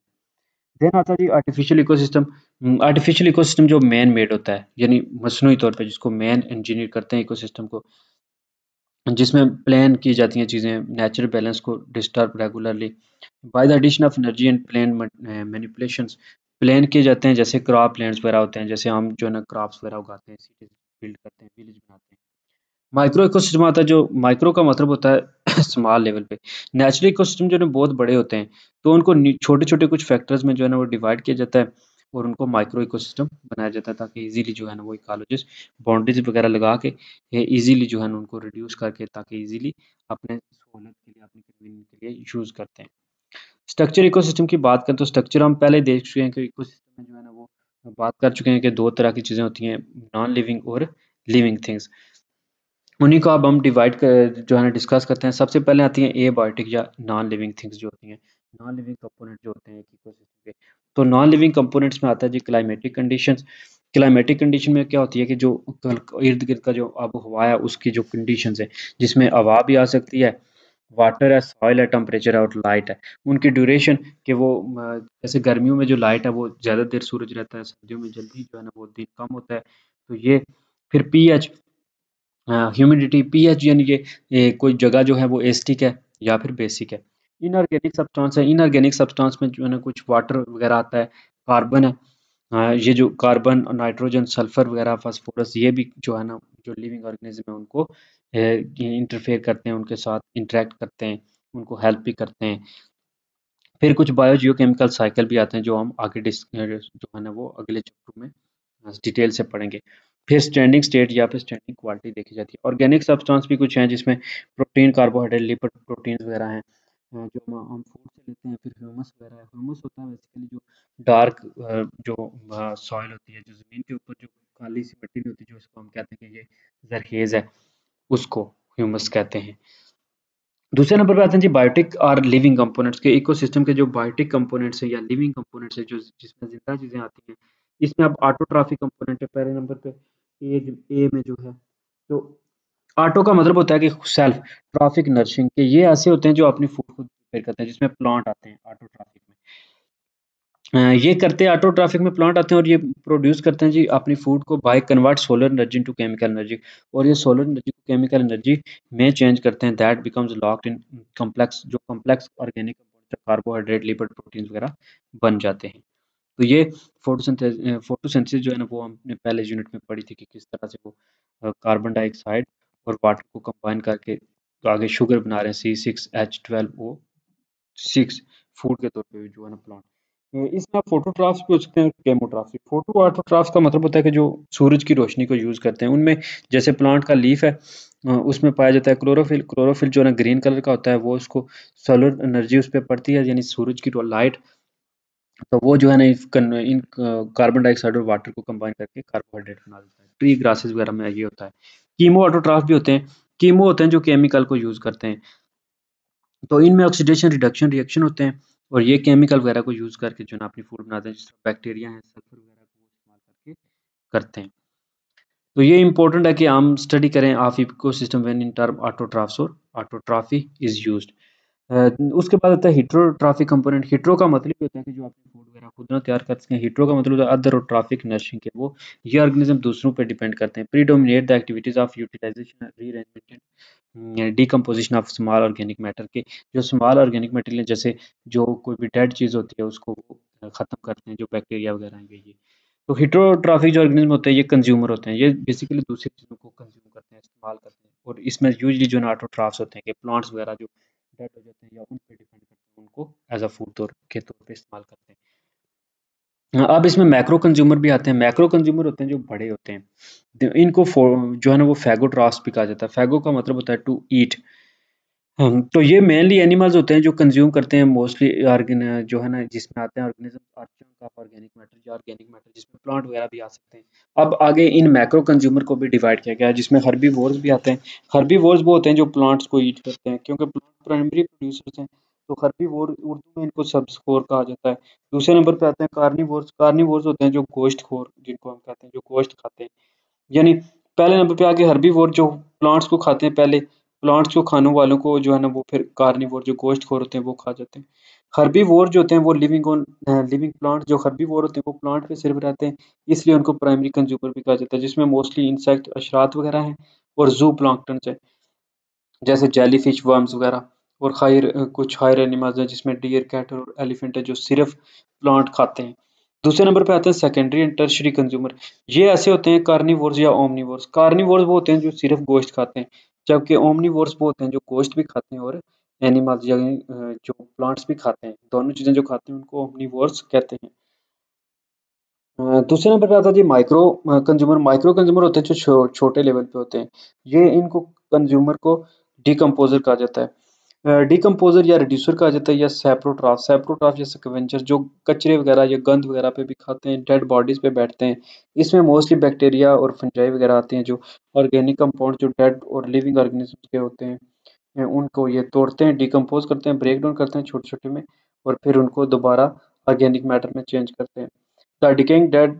देन आता है जी आर्टिफिशियल इकोसिस्टम। आर्टिफिशियल इकोसिस्टम जो मैन मेड होता है, यानी मसनूई तौर पे जिसको मैन इंजीनियर करते हैं इकोसिस्टम को, जिसमें प्लान की जाती हैं चीज़ें, नेचुरल बैलेंस को disturb regularly by the addition of energy and plan manipulations. Plan किए जाते हैं, जैसे क्रॉप लैंड्स वगैरह होते हैं, जैसे हम जो है ना क्रॉप्स वगैरह उगाते हैं, सिटीज बिल्ड करते हैं, विलेज बनाते हैं। माइक्रो इकोसिस्टम आता है, जो माइक्रो का मतलब होता है स्मॉल लेवल पे। नेचुरल इकोसिस्टम जो है ना बहुत बड़े होते हैं, तो उनको छोटे छोटे कुछ फैक्टर्स में जो है ना वो डिवाइड किया जाता है, और उनको माइक्रो इकोसिस्टम बनाया जाता है, ताकि इजीली जो है ना वो इकोलॉजिस्ट बाउंड्रीज वगैरह लगा के इजीली जो है ना उनको रिड्यूस करके, ताकि इजीली अपने सहूलत के लिए, अपनी कन्वीनियंस के लिए यूज़ करते हैं। स्ट्रक्चर इकोसिस्टम की बात करें तो स्ट्रक्चर हम पहले देख चुके हैं कि इकोसिस्टम में जो है ना वो बात कर चुके हैं कि दो तरह की चीज़ें होती हैं, नॉन लिविंग और लिविंग थिंग्स। उन्हीं को अब हम डिवाइड कर जो है ना डिस्कस करते हैं। सबसे पहले आती हैं एबायोटिक या नॉन लिविंग थिंग्स जो होती हैं, नॉन लिविंग कंपोनेंट जो होते हैं एक इकोसिस्टम के। तो नॉन लिविंग कंपोनेंट्स में आता है जी क्लाइमेटिक कंडीशंस। क्लाइमेटिक कंडीशन में क्या होती है कि जो इर्द गिर्द का जो आबो हवा है उसकी जो कंडीशंस है, जिसमें हवा भी आ सकती है, वाटर है, सॉइल है, टेम्परेचर है और लाइट है। उनकी ड्यूरेशन कि वो जैसे गर्मियों में जो लाइट है वो ज़्यादा देर सूरज रहता है, सर्दियों में जल्दी जो है ना वो दिन कम होता है। तो ये फिर पीएच, ह्यूमिडिटी, पीएच यानी कि कोई जगह जो है वो एसिडिक है या फिर बेसिक है। इनऑर्गेनिक सब्सटेंस है, इनऑर्गेनिक सब्सटेंस में जो है ना कुछ वाटर वगैरह आता है, कार्बन है। ये जो कार्बन और नाइट्रोजन, सल्फर वगैरह, फास्फोरस, ये भी जो है ना जो लिविंग ऑर्गेनिज्म है उनको इंटरफेयर करते हैं, उनके साथ इंटरेक्ट करते हैं, उनको हेल्प भी करते हैं। फिर कुछ बायो जियोकेमिकल साइकिल भी आते हैं, जो हम आगे जो है ना वो अगले चैप्टर में डिटेल से पढ़ेंगे। फिर स्टैंडिंग स्टेट या फिर स्टैंडिंग क्वालिटी देखी जाती है। ऑर्गेनिक सब्सटेंस भी कुछ हैं, जिसमें प्रोटीन, कार्बोहाइड्रेट, लिपिड, प्रोटीन्स वगैरह हैं, जो हम फूड से लेते हैं। फिर ह्यूमस वगैरह है। ह्यूमस होता है बेसिकली जो डार्क जो सॉइल होती है, जो ज़मीन के ऊपर जो काली सी मिट्टी नहीं होती, जो इसको हम कहते हैं कि ये ज़रखेज़ है, उसको ह्यूमस कहते हैं। दूसरे नंबर पे आते हैं जी बायोटिक और लिविंग कंपोनेंट्स के। इकोसिस्टम के जो बायोटिक कंपोनेंट्स हैं या लिविंग कंपोनेंट्स हैं, जो जिसमें जिंदा चीजें आती हैं, इसमें अब ऑटोट्रॉफिक कंपोनेंट है पहले नंबर पे। ए में जो है, तो ऑटो का मतलब होता है कि सेल्फ, ट्रॉफिक नर्सिंग के ये ऐसे होते हैं जो अपनी फूड खुद प्रिपेयर करते हैं, जिसमें प्लांट आते हैं ऑटोट्रॉफिक में। ये करते हैं, ऑटो ट्रैफिक में प्लांट आते हैं और ये प्रोड्यूस करते हैं जी अपनी फूड को, by convert solar energy into chemical energy. और ये सोलर एनर्जी को केमिकल एनर्जी में चेंज करते हैं, that becomes locked in complex, जो complex organic compound, carbohydrate, lipid, proteins वगैरह बन जाते हैं। तो ये फोटोसिंथेसिस जो है ना वो हमने पहले यूनिट में पढ़ी थी कि किस तरह से वो कार्बन डाइऑक्साइड और वाटर को कंबाइन करके आगे शुगर बना रहे हैं, C6H12O6 फूड के तौर पे भी जो है ना प्लांट। इसमें आप फोटोट्रॉफ्स भी हो सकते हैं, केमोट्रॉफ्स भी। फोटो ऑटोट्रॉफ्स का मतलब होता है कि जो सूरज की रोशनी को यूज़ करते हैं, उनमें जैसे प्लांट का लीफ है, उसमें पाया जाता है क्लोरोफिल। क्लोरोफिल जो है ना ग्रीन कलर का होता है, वो उसको सोलर एनर्जी उस पे पड़ती है, यानी सूरज की लाइट, तो वो जो है ना इन कार्बन डाइऑक्साइड और वाटर को कंबाइन करके कार्बोहाइड्रेट बना देता है। ट्री ग्रासेस वगैरह में ये होता है। कीमो ऑटोट्रॉफ भी होते हैं। कीमो होते हैं जो केमिकल को यूज़ करते हैं, तो इनमें ऑक्सीडेशन रिडक्शन रिएक्शन होते हैं, और ये केमिकल वगैरह को यूज़ करके जो है ना अपनी फूड बनाते हैं, जिस तरह बैक्टीरिया हैं, सल्फर वगैरह को वो इस्तेमाल करके करते हैं। तो ये इंपॉर्टेंट है कि हम स्टडी करें of ecosystem when in term autotrophs और ऑटोट्रॉफी इज यूज्ड। उसके बाद आता है हेटेरोट्रॉफिक कंपोनेंट। हेटेरो का मतलब ये होता है कि जो अपनी फूड वगैरह खुद ना तैयार कर सकें। हेटेरो का मतलब होता है अदर, और ट्रॉफिक नर्सिंग के वो ये ऑर्गेनिज्म दूसरों पर डिपेंड करते हैं। Predominate the activities of utilization, rearrangement, decomposition of small organic matter के। जो स्मॉल ऑर्गेनिक मटेरियल, जैसे जो कोई भी डेड चीज़ होती है उसको वो ख़त्म करते हैं, जो बैक्टीरिया वगैरह हैं ये। तो हेटेरोट्रॉफिक जो ऑर्गेनिज्म होते हैं ये कंज्यूमर होते हैं, ये बेसिकली दूसरी चीज़ों को कंज्यूम करते हैं, इस्तेमाल करते हैं। और इसमें यूजली जो है ना ऑटोट्रॉफ्स होते हैं कि प्लांट्स वगैरह जो डेड हो जाते हैं या उन पे डिपेंड करते हैं, उनको एज अ फूड के तौर पे इस्तेमाल करते हैं। अब इसमें मैक्रो कंज्यूमर भी आते हैं। मैक्रो कंज्यूमर होते हैं जो बड़े होते हैं, इनको जो है ना वो फैगोट्रॉफ्स भी कहा जाता है। फैगो का मतलब होता है टू ईट। तो ये मेनली एनिमल्स होते हैं जो कंज्यूम करते हैं मोस्टली ऑर्गेन जो है ना, जिसमें आते हैं ऑर्गेनिज्म ऑफ ऑर्गेनिक मैटर या ऑर्गेनिक मैटर, जिसमें प्लांट वगैरह भी आ सकते हैं। अब आगे इन मैक्रो कंज्यूमर को भी डिवाइड किया गया है, जिसमें हर्बीवोर्स भी आते हैं। हर्बीवोर्स वो होते हैं जो प्लांट्स को ईट करते हैं, क्योंकि प्लांट प्राइमरी प्रोड्यूसर्स हैं। तो हर्बीवोर उर्दू में इनको सब्सखोर कहा जाता है। दूसरे नंबर पे आते हैं कार्निवोर्स। कार्निवोर्स होते हैं जो गोश्तखोर, जिनको हम कहते हैं जो गोश्त खाते हैं। यानी पहले नंबर पे आके हर्बीवोर जो प्लांट्स को खाते हैं, पहले प्लांट्स को खाने वालों को जो है ना वो फिर कार्निवोर जो गोश्तखोर होते हैं वो खा जाते हैं। हर्बीवोर जो होते हैं वो लिविंग प्लांट, जो हर्बीवोर होते हैं वो प्लांट पे सिर्फ रहते हैं, इसलिए उनको प्राइमरी कंज्यूमर भी कहा जाता है, जिसमें मोस्टली इंसेक्ट अशरात वगैरह हैं और जू प्लांक्टन है, जैसे जेलीफिश, वर्म्स वगैरह। और कुछ हायर एनिमल्स हैं जिसमें डियर, कैट और एलिफेंट है जो सिर्फ प्लांट खाते हैं। दूसरे नंबर पे आते हैं सेकेंडरी एंड टर्शियरी कंज्यूमर। ये ऐसे होते हैं कार्निवोर्स या ओमनिवोर्स। कार्निवोर्स वो होते हैं जो सिर्फ गोश्त खाते हैं, जबकि ओमनिवोर्स वो होते हैं जो गोश्त भी खाते हैं और एनिमल्स यानी जो प्लांट्स भी खाते हैं। दोनों चीजें जो खाते हैं उनको ओमनिवोर्स कहते हैं। दूसरे नंबर पे आता है जी माइक्रो कंज्यूमर। माइक्रो कंज्यूमर होते हैं जो छोटे लेवल पे होते हैं। ये इनको कंज्यूमर को डिकम्पोजर कहा जाता है। डिकम्पोजर या रिड्यूसर कहा जाता है, या सैप्रोट्राफ। सैप्रोट्राफ या स्कैवेंजर जो कचरे वगैरह या गंद वगैरह पे भी खाते हैं, डेड बॉडीज पे बैठते हैं। इसमें मोस्टली बैक्टीरिया और फंजाई वगैरह आते हैं, जो ऑर्गेनिक कंपाउंड जो डेड और लिविंग ऑर्गेनिज्म के होते हैं, उनको ये तोड़ते हैं, डिकम्पोज करते हैं, ब्रेक डाउन करते हैं छोटे छोटे में, और फिर उनको दोबारा ऑर्गेनिक मैटर में चेंज करते हैं। The decaying dead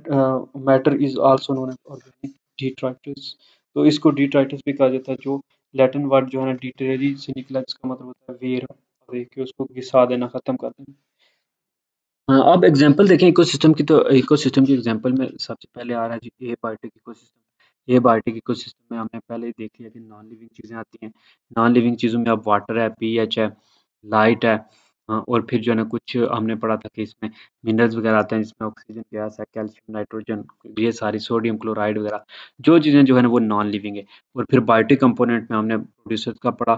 matter is also known as organic detritus. तो इसको डिट्राइटस भी कहा जाता है, जो लैटिन वर्ड जो है ना डिटरेरी से निकला, जिसका मतलब होता है वेयर अवे, कि उसको घिसा देना, खत्म कर देना। अब एग्जांपल देखें इकोसिस्टम की, तो इकोसिस्टम की एग्जांपल में सबसे पहले आ रहा है जी एबायोटिक इकोसिस्टम। एबायोटिक इकोसिस्टम में हमने पहले ही देख लिया कि नॉन लिविंग चीज़ें आती हैं। नॉन लिविंग चीज़ों में अब वाटर है, पीएच है, लाइट है, और फिर जो है ना कुछ हमने पढ़ा था कि इसमें मिनरल्स वगैरह आते हैं, जिसमें ऑक्सीजन गैस है, कैल्शियम, नाइट्रोजन, ये सारी सोडियम क्लोराइड वगैरह, जो चीज़ें जो है ना वो नॉन लिविंग है। और फिर बायोटिक कंपोनेंट में हमने प्रोड्यूसर्स का पढ़ा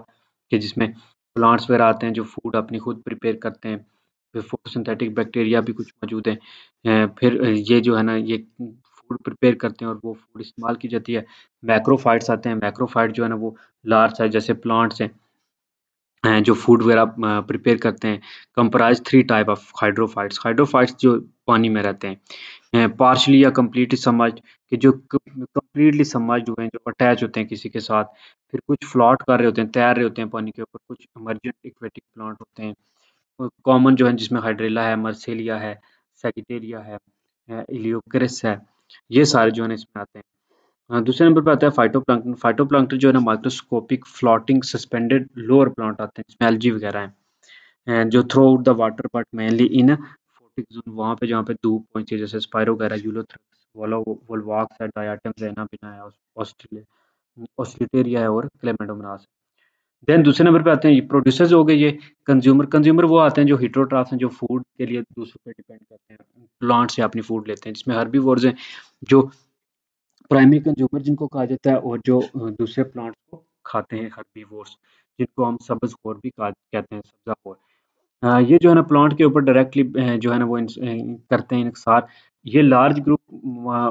कि जिसमें प्लांट्स वगैरह आते हैं जो फूड अपनी खुद प्रिपेयर करते हैं। फिर फोटोसिंथेटिक बैक्टीरिया भी कुछ मौजूद हैं। फिर ये जो है ना ये फूड प्रिपेयर करते हैं और वो फूड इस्तेमाल की जाती है। मैक्रोफाइट्स आते हैं। मैक्रोफाइट जो है ना वो लार्ज साइज जैसे प्लांट्स हैं, जो फूड वगैरह प्रिपेयर करते हैं। Comprise three type of hydrophytes. Hydrophytes जो पानी में रहते हैं, पार्शली या कम्प्लीटली सबमर्ज्ड, कि जो कम्प्लीटली सबमर्ज्ड हुए हैं, जो अटैच होते हैं किसी के साथ। फिर कुछ फ्लोट कर रहे होते हैं, तैर रहे होते हैं पानी के ऊपर। कुछ इमर्जेंट एक्वेटिक प्लांट होते हैं कॉमन, जो है जिसमें हाइड्रेला है, मर्सेलिया है, सेगिटेरिया है, इलियोक्रिस है, ये सारे जो है ना इसमें आते हैं। दूसरे नंबर पे आता है फाइटोप्लैंक्टन। फाइटोप्लैंक्टन जो है ना microscopic floating suspended lower plant आते हैं, जिसमें एल्गी वगैरह हैं, जो through out the water but mainly in photic zone, वहाँ पे जहाँ पे धूप पहुंची है, जैसे स्पाइरो वगैरह, यूलोथ्रक्स, वोल्वॉक्स है, डायाटम्स है, बिना है, ऑस्ट्रेलिया ऑस्ट्रेटेरिया है, और क्लेमेडोमोनास है। देन दूसरे नंबर पे आते हैं ये प्रोड्यूसर्स हो गए, ये कंज्यूमर। कंज्यूमर वो आते हैं जो हेटेरोट्रॉफ्स हैं, जो फूड के लिए दूसरों पे डिपेंड करते हैं, प्लांट से अपनी फूड लेते हैं, जिसमें हर्बीवोर्स हैं जो प्राइमरी कंज्यूमर जिनको कहा जाता है, और जो दूसरे प्लांट्स को खाते हैं हर्बीवोर्स, जिनको हम सब्ज़खोर भी कहते हैं, सब्ज़ाखोर। ये जो है ना प्लांट के ऊपर डायरेक्टली जो है ना वो करते हैं इनसार। ये लार्ज ग्रुप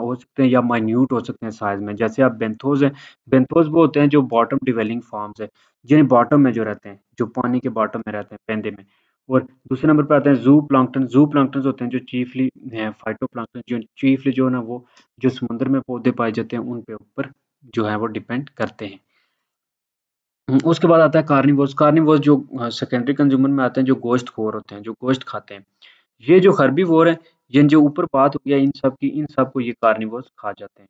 हो सकते हैं या माइन्यूट हो सकते हैं साइज में। जैसे आप बेंथोस हैं, बेंथोस वो होते हैं जो बॉटम डिवेलिंग फॉर्म्स है, जिन्हें बॉटम में जो रहते हैं, जो पानी के बॉटम में रहते हैं, पेंदे में। और दूसरे नंबर पे आते हैं जू प्लांक्टन। जू प्लांक्टन होते हैं जो चीफली फाइटो प्लांक्टन, जो चीफली जो है ना वो जो समुद्र में पौधे पाए जाते हैं उन पे ऊपर जो है वो डिपेंड करते हैं। उसके बाद आता है कार्निवोर्स। कार्निवोर्स जो सेकेंडरी कंज्यूमर में आते हैं, जो गोश्तखोर होते हैं, जो गोश्त खाते हैं। ये जो हर्बीवोर है, ये जो ऊपर बात हो गया इन सब की, इन सब को ये कार्निवोर्स खा जाते हैं।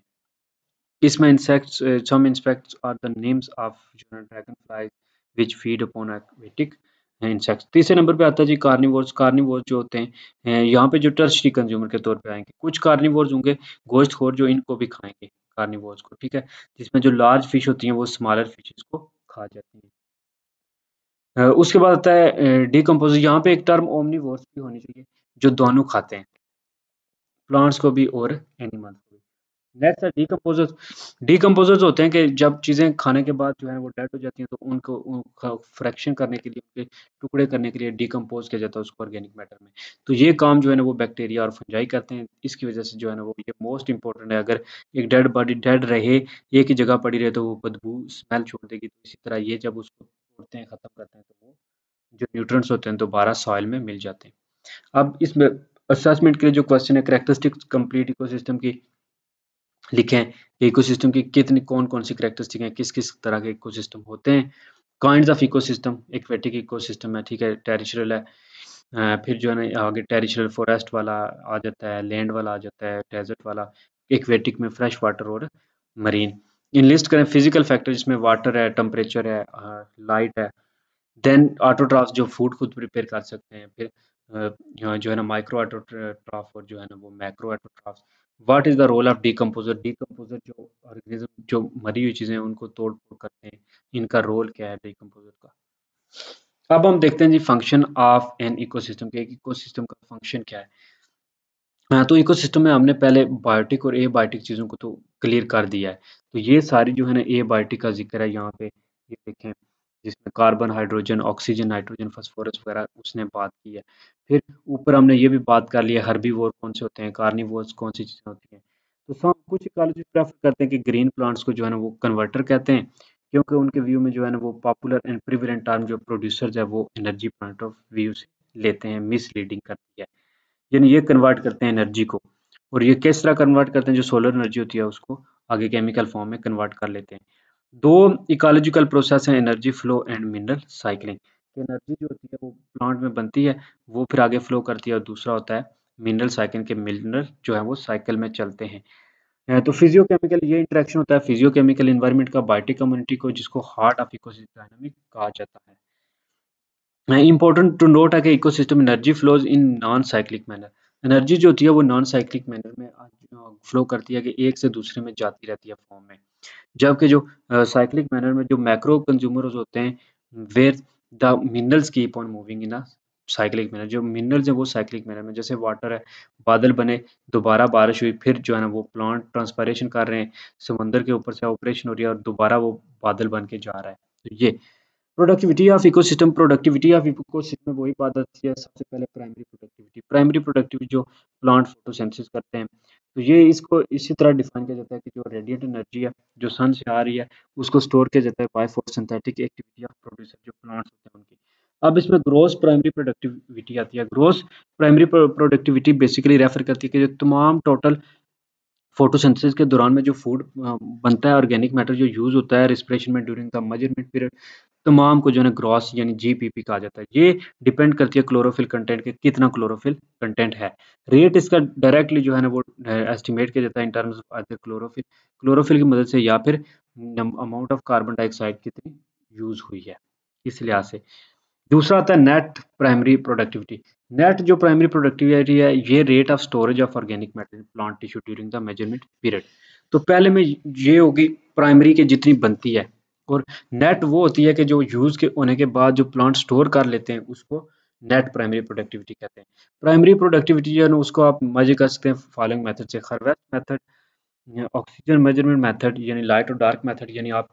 इसमें insects, some insects are the names of dragon flies which feed upon aquatic insects. तीसरे नंबर पे आता है जी कार्निवोर्स। कार्निवोर्स जो होते हैं, यहाँ पे जो टर्शरी कंज्यूमर के तौर पे आएंगे, कुछ कार्निवोर्स होंगे गोश्तखोर जो इनको भी खाएंगे, कार्निवोर्स को, ठीक है, जिसमें जो लार्ज फिश होती हैं वो स्मॉलर फिशेस को खा जाती हैं। उसके बाद आता है डिकम्पोज़र। यहाँ पे एक टर्म ओमनिवोर्स भी होनी चाहिए, जो दोनों खाते हैं, प्लांट्स को भी और एनिमल्स को भी। नेक्स्ट है डीकम्पोजर्स। डीकम्पोजर्स होते हैं कि जब चीज़ें खाने के बाद जो है वो डेड हो जाती हैं तो उनको फ्रैक्शन करने के लिए, उनके टुकड़े करने के लिए डीकम्पोज किया जाता है उसको ऑर्गेनिक मैटर में। तो ये काम जो है ना वो बैक्टीरिया और फंजाई करते हैं। इसकी वजह से जो है ना वो ये मोस्ट इम्पोर्टेंट है। अगर एक डेड बॉडी डेड रहे, एक ही जगह पड़ी रहे तो वो बदबू स्मेल छोड़ देगी। तो इसी तरह ये जब उसको तोड़ते हैं, खत्म करते हैं, तो वो जो न्यूट्रिएंट्स होते हैं दोबारा सॉइल में मिल जाते हैं। अब इसमें असेसमेंट के लिए जो क्वेश्चन है, कैरेक्टरिस्टिक्स कंप्लीट इकोसिस्टम की लिखें कि इकोसिस्टम की कितनी कौन-कौन सी कैरेक्टरिस्टिक हैं, किस-किस तरह के इकोसिस्टम होते हैं। Kinds of ecosystem, aquatic ecosystem है, ठीक है, टेरिtorial है। फिर जो है ना आगे टेरिtorial फॉरेस्ट वाला आ जाता है, लैंड वाला आ जाता है, डेजर्ट वाला, एक्वेटिक में फ्रेश वाटर और मरीन। इनलिस्ट करें फिजिकल फैक्टर जिसमें वाटर है, टेम्परेचर है, लाइट है। देन ऑटोट्रॉफ्स जो फूड खुद प्रिपेयर कर सकते हैं। फिर जो है ना माइक्रो ऑटोट्रॉफ और जो है ना वो macro autotrophs. What is the role of decomposer? Decomposer जो ऑर्गेनिज्म जो मरी हुई चीजें हैं उनको तोड़ फोड़ करते हैं, इनका रोल क्या है डीकम्पोजर का? अब हम देखते हैं जी फंक्शन ऑफ एन इकोसिस्टम के, एक इकोसिस्टम का फंक्शन क्या है। हाँ, तो इकोसिस्टम में हमने पहले बायोटिक और एबायोटिक चीज़ों को तो क्लियर कर दिया है। तो ये सारी जो है ना एबायोटिक का ज़िक्र है यहाँ पे, ये देखें, जिसमें carbon, hydrogen, oxygen, nitrogen, phosphorus वगैरह उसने बात की है। फिर ऊपर हमने ये भी बात कर लिया हर्बीवोर कौन से होते हैं, कार्निवोर्स कौन सी चीज़ें होती हैं। तो सब कुछ इकोलॉजिस्ट प्रेफर करते हैं कि ग्रीन प्लांट्स को जो है ना वो कन्वर्टर कहते हैं, क्योंकि उनके व्यू में जो है ना वो पॉपुलर एंड प्रिवेलेंट टर्म जो प्रोड्यूसर्स है वो एनर्जी पॉइंट ऑफ व्यू से लेते हैं, मिसलीडिंग करती है। यानी ये कन्वर्ट करते हैं एनर्जी को। और ये किस तरह कन्वर्ट करते हैं? जो सोलर एनर्जी होती है उसको आगे केमिकल फॉर्म में कन्वर्ट कर लेते हैं। दो इकोलॉजिकल प्रोसेस हैं, energy flow and mineral cycling. Energy जो होती है वो प्लांट में बनती है, वो फिर आगे फ्लो करती है, और दूसरा होता है मिनरल साइकिल के मिनरल जो है वो साइकिल में चलते हैं। तो फिजियोकेमिकल ये इंटरेक्शन होता है फिजियोकेमिकल एनवायरनमेंट का बायोटिक कम्युनिटी को, जिसको हार्ट ऑफ इकोसिस्टम डायनामिक कहा जाता है। इम्पोर्टेंट टू नोट है कि ecosystem energy flows in non cyclic manner. Energy जो होती है वो नॉन साइक्लिक मैनर में फ्लो करती है, कि एक से दूसरे में जाती रहती है फॉर्म में। जबकि जो साइक्लिक मैनर में जो मैक्रो कंज्यूमर्स होते हैं, where the minerals keep on moving in a cyclic manner. जो मिनरल्स हैं वो साइक्लिक मैनर में, जैसे वाटर है, बादल बने, दोबारा बारिश हुई, फिर जो है ना वो प्लांट ट्रांसपायरेशन कर रहे हैं, समंदर के ऊपर से ऑपरेशन हो रही है और दोबारा वो बादल बन के जा रहा है। तो ये productivity of ecosystem, productivity of ecosystem में वही बात आती है सबसे पहले प्राइमरी प्रोडक्टिविटी। प्राइमरी प्रोडक्टिविटी जो प्लांट फोटोसिंथेसिस करते हैं, तो ये इसको इसी तरह डिफाइन किया जाता है कि जो रेडिएंट एनर्जी है जो सन से आ रही है उसको स्टोर किया जाता है by photosynthetic activity of producer जो प्लांट्स होते हैं उनकी। अब इसमें ग्रोस प्राइमरी प्रोडक्टिविटी आती है। Gross primary productivity basically refer करती है कि जो तमाम टोटल फोटोसिंथेसिस के दौरान में जो फूड बनता है, ऑर्गेनिक मैटर जो यूज होता है रिस्पिरेशन में ड्यूरिंग द मेजरमेंट पीरियड, तमाम को जो है ना ग्रॉस यानी जीपीपी कहा जाता है। ये डिपेंड करती है क्लोरोफिल कंटेंट के, कितना क्लोरोफिल कंटेंट है। रेट इसका डायरेक्टली जो है ना वो एस्टिमेट किया जाता है in terms of other chlorophyll, chlorophyll की मदद से, या फिर अमाउंट ऑफ कार्बन डाइऑक्साइड कितनी यूज हुई है, इस लिहाज से। दूसरा आता है नेट प्राइमरी प्रोडक्टिविटी। नेट जो प्राइमरी प्रोडक्टिविटी है ये rate of storage of organic matter plant tissue during the measurement period. तो पहले में ये होगी प्राइमरी के जितनी बनती है, और नेट वो होती है कि जो यूज के होने के बाद जो प्लांट स्टोर कर लेते हैं उसको नेट प्राइमरी प्रोडक्टिविटी कहते हैं। प्राइमरी प्रोडक्टिविटी जो है ना उसको आप मजे कर सकते हैं फॉलोइंग मेथड से, खरवेस्ट मेथड, ऑक्सीजन मेजरमेंट मेथड यानी लाइट और डार्क मेथड, यानी आप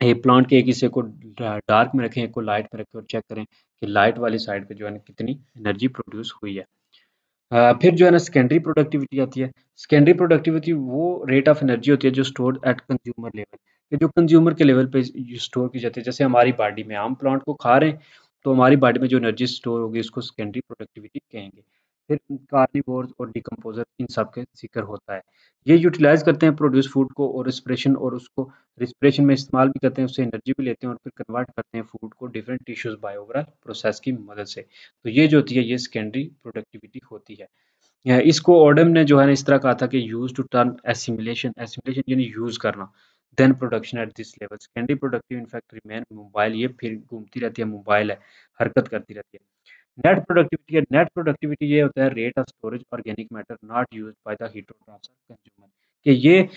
प्लांट के एक हिस्से को डार्क में रखें, एक को लाइट में रखें और चेक करें कि लाइट वाली साइड पे जो है ना कितनी एनर्जी प्रोड्यूस हुई है। फिर जो है ना सेकेंडरी प्रोडक्टिविटी आती है। सेकेंडरी प्रोडक्टिविटी वो रेट ऑफ एनर्जी होती है जो स्टोर्ड एट कंज्यूमर लेवल, कि जो कंज्यूमर के लेवल पे स्टोर की जाती है। जैसे हमारी बॉडी में हम प्लांट को खा रहे हैं तो हमारी बॉडी में जो एनर्जी स्टोर होगी उसको सेकेंडरी प्रोडक्टिविटी कहेंगे। फिर कार्निवोर्स और डिकम्पोजर इन सब के जिक्र होता है। ये यूटिलाइज करते हैं प्रोड्यूस फूड को और रिस्पिरेशन, और उसको रिस्पिरेशन में इस्तेमाल भी करते हैं, उससे एनर्जी भी लेते हैं और फिर कन्वर्ट करते हैं फूड को different tissues by overall process की मदद से। तो ये जो होती है ये सेकेंडरी प्रोडक्टिविटी होती है। इसको ओडम ने जो है ना इस तरह कहा था कि use to turn assimilation, assimilation यानी यूज करना, then production at this level. Secondary productive in fact remain mobile, ये फिर घूमती रहती है, मोबाइल है, हरकत करती रहती है। नेट प्रोडक्टिविटी है, नेट प्रोडक्टिविटी ये होता है rate of storage organic matter not used by the heterotrophs consumer, कि ये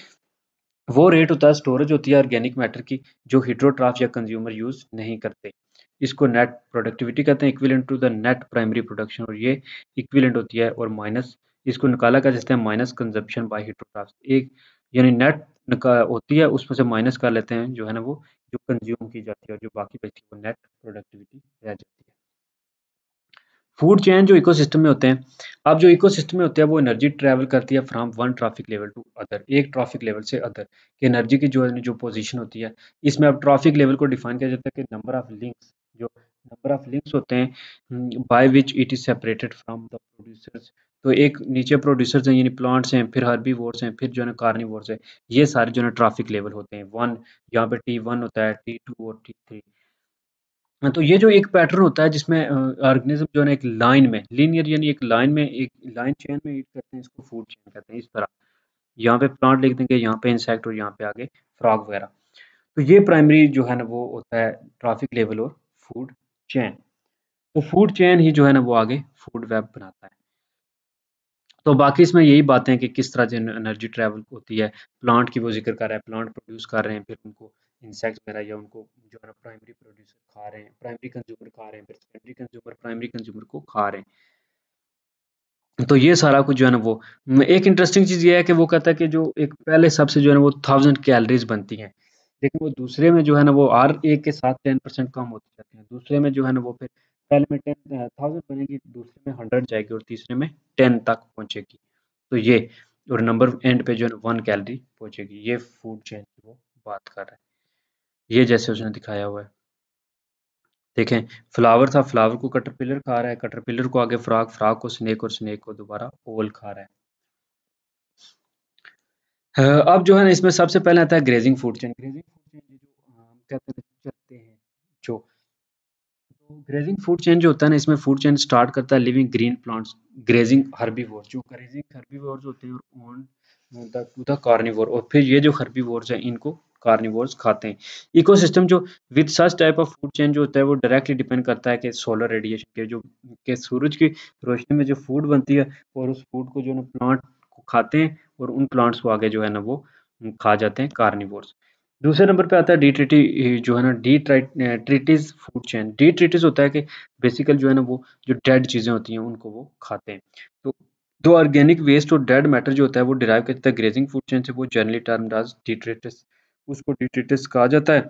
वो रेट होता है, स्टोरेज होती है ऑर्गेनिक मैटर की जो हेटेरोट्रॉफ या कंज्यूमर यूज नहीं करते। इसको नेट प्रोडक्टिविटी कहते हैं, equivalent to the net primary production, और ये इक्विवेलेंट होती है और माइनस इसको निकाला क्या जाता है माइनस कंजप्शन बाय हेटेरोट्रॉफ्स, एक यानी नेट होती है उसमें से माइनस कर लेते हैं जो है ना वो जो कंज्यूम की जाती है और जो बाकी बचती है वो नेट प्रोडक्टिविटी रह जाती है। फूड चेन जो इकोसिस्टम में होते हैं, अब जो इकोसिस्टम में होते हैं वो एनर्जी ट्रैवल करती है from one traffic level to other, एक ट्रैफिक लेवल से अदर कि एनर्जी की जो पोजीशन होती है, इसमें अब ट्रैफिक लेवल को डिफाइन किया जाता है कि नंबर ऑफ लिंक्स होते हैं by which it is separated from the producers. तो एक नीचे प्रोड्यूसर्स हैं यानी प्लांट्स हैं, फिर हर्बीवोर्स हैं, फिर जो है ना कार्निवोर्स है, ये सारे जो है ना ट्रैफिक लेवल होते हैं। वन यहाँ पे T1 होता है, T2 और T3। हाँ, तो ये जो एक पैटर्न होता है जिसमें ऑर्गेनिज्म जो है ना एक लाइन में लीनियर यानी एक लाइन में एक लाइन चेन में ईट करते हैं, इसको फूड चेन कहते हैं। इस तरह यहाँ पे प्लांट लिख देंगे, यहाँ पे इंसेक्ट और यहाँ पे आगे फ्रॉग वगैरह। तो ये प्राइमरी जो है ना वो होता है ट्रैफिक लेवल और फूड चेन। तो फूड चेन ही जो है ना वो आगे फूड वेब बनाता है। तो बाकी इसमें यही बातें हैं कि किस तरह से एनर्जी ट्रैवल होती है। प्लांट की वो जिक्र कर रहा है, प्लांट प्रोड्यूस कर रहे हैं, फिर उनको इंसेक्ट्स वगैरह या उनको जो है ना प्राइमरी प्रोड्यूसर खा रहे हैं, प्राइमरी कंज्यूमर खा रहे हैं, फिर सेकेंडरी कंज्यूमर प्राइमरी कंज्यूमर को खा रहे हैं। तो ये सारा कुछ जो है ना वो एक इंटरेस्टिंग चीज़ ये है कि वो कहता है कि जो एक पहले सबसे जो है ना वो 1000 कैलोरीज बनती हैं, लेकिन वो दूसरे में जो है ना वो हर एक के साथ 10% कम होती जाती हैं। दूसरे में जो है ना वो फिर पहले में 10,000 बनेगी, दूसरे में 100 जाएगी और तीसरे में 10 तक पहुँचेगी। तो ये और नंबर एंड पे जो है ना 1 कैलोरी पहुँचेगी। ये फूड चेन की वो बात कर रहा है। ये जैसे उसने दिखाया हुआ है। देखें, फ्लावर था, फ्लावर को कैटरपिलर खा रहा है, कैटरपिलर को आगे फ्रॉग, फ्रॉग को स्नेक और स्नेक को दोबारा ओल खा रहा है। अब जो है ना इसमें सबसे पहले आता है grazing food chain. Grazing food chain जो हम कहते हैं चलते हैं जो, तो ग्रेजिंग फूड चेन जो होता है ना, इसमें फूड चेन स्टार्ट करता है living green plants, grazing herbivores, जो ग्रेजिंग हर्बीवोर्स होते हैं और ऑन टू द कार्निवोर, और फिर ये जो हर्बीवोर्स हैं इनको कार्निवोर्स खाते हैं। इकोसिस्टम जो with such type of food chain जो होता है वो डायरेक्टली डिपेंड करता है कि सोलर रेडिएशन के जो के सूरज की रोशनी में जो फूड बनती है और उस फूड को जो है ना प्लांट को खाते हैं और उन प्लांट्स को आगे जो है ना वो खा जाते हैं कार्निवोर्स। दूसरे नंबर पे आता है डिट्रिटी जो है ना डिट्रिटिस फूड चेन। डिट्रिटिस होता है कि बेसिकल जो है ना वो जो डेड चीज़ें होती हैं उनको वो खाते हैं। तो दो ऑर्गेनिक वेस्ट और डेड मैटर जो होता है वो डिराइव करता है ग्रेजिंग फूड चेन से, वो जनरली टर्म्ड एज डिट्रिटिस, उसको डिट्रिटिस कहा जाता है।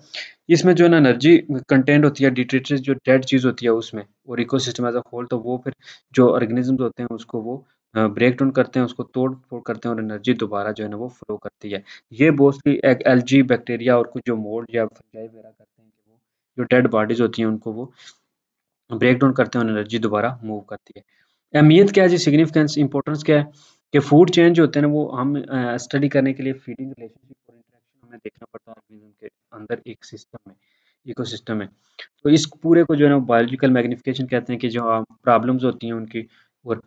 इसमें जो है ना एनर्जी कंटेंट होती है डिट्रिटिस जो डेड चीज़ होती है उसमें, और इकोसिस्टम एज अ होल तो वो फिर जो ऑर्गेनिजम्स होते हैं उसको वो ब्रेक डाउन करते हैं, उसको तोड़-फोड़ करते हैं और एनर्जी दोबारा जो है ना वो फ्लो करती है। ये मोस्टली एक एल्गी, बैक्टीरिया और कुछ जो मोल्ड या फंजाई वगैरह करते हैं कि वो जो डेड बॉडीज़ होती हैं उनको वो ब्रेक डाउन करते हैं और एनर्जी दोबारा मूव करती है। अहमियत क्या है जी, सिग्निफिकेंस, इंपॉर्टेंस क्या है कि फूड चेन जो होते हैं ना वो हम स्टडी करने के लिए फीडिंग रिलेशनशिप और इंटरेक्शन हमें देखना पड़ता है ऑर्गेनिज्म के अंदर एक सिस्टम में, इकोसिस्टम में। तो इस पूरे को जो है ना बायोलॉजिकल मैग्निफिकेशन कहते हैं कि जो प्रॉब्लम्स होती हैं उनकी और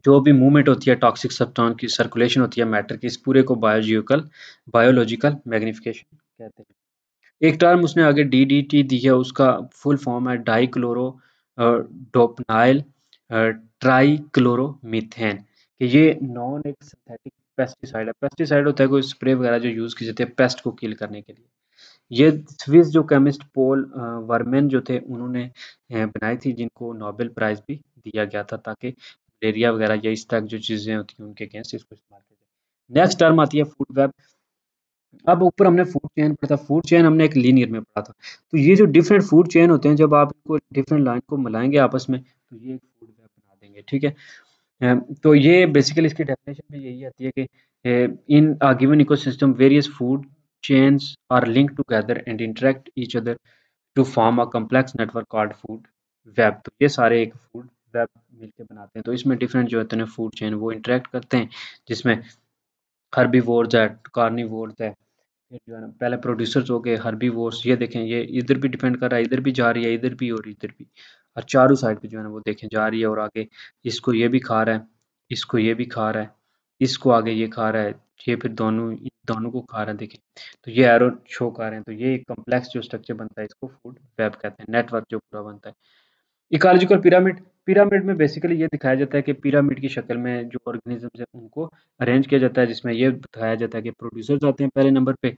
जो भी मूवमेंट होती है टॉक्सिक सब्सटेंस की सर्कुलेशन होती है मैटर की, इस पूरे को बायोलॉजिकल मैग्निफिकेशन कहते हैं। एक टर्म उसने आगे डीडीटी दी है, उसका फुल फॉर्म है डाइक्लोरो डोपनाइल ट्राइक्लोरोमीथेन, कि ये नॉन एक सिंथेटिक पेस्टिसाइड है। पेस्टिसाइड होता है कोई स्प्रे वगैरह जो यूज़ की जाती है पेस्ट को किल करने के लिए। ये स्विस जो केमिस्ट पॉल वर्मेन जो थे उन्होंने बनाई थी, जिनको नोबेल प्राइज़ भी दिया गया था ताकि मलेरिया वगैरह या इस तरह की जो चीज़ें होती हैं उनके अगेंस्ट इसको इस्तेमाल किया जाए। नेक्स्ट टर्म आती है फूड वेब। अब ऊपर हमने फूड चेन पढ़ा था, फूड चेन हमने एक लीनियर में पढ़ा था। तो ये जो डिफरेंट फूड चेन होते हैं जब आप इनको डिफरेंट लाइन को मिलाएँगे आपस में तो ये एक फूड वेब बना देंगे, ठीक है? तो ये बेसिकली इसकी डेफिनेशन भी यही आती है कि in a given ecosystem various food chains are linked together and interact each other to form a complex network called food web. तो ये सारे एक फूड वेब मिलके बनाते हैं। तो इसमें डिफरेंट जो होते हैं फूड चेन वो इंटरैक्ट करते हैं, जिसमें हर्बीवोर्स है, कार्निवोर्स है, फिर जो है ना पहले प्रोड्यूसर्स हो गए, हर्बीवोर्स, ये देखें ये इधर भी डिपेंड कर रहा है, इधर भी जा रही है, इधर भी और इधर भी, और चारों साइड पे जो है ना वो देखें जा रही है और आगे इसको ये भी खा रहा है, इसको ये भी खा रहा है, इसको आगे ये खा रहा है, ये फिर दोनों इन दोनों को खा रहा है देखें। तो ये एरो शो कर रहे हैं, तो ये एक कॉम्प्लेक्स जो स्ट्रक्चर बनता है इसको फूड वेब कहते हैं, नेटवर्क जो पूरा बनता है। इकोलॉजिकल पिरामिड, पिरामिड में बेसिकली ये दिखाया जाता है कि पिरामिड की शक्ल में जो ऑर्गेनिजम्स हैं उनको अरेंज किया जाता है, जिसमें ये बताया जाता है कि प्रोड्यूसर्स आते हैं पहले नंबर पे,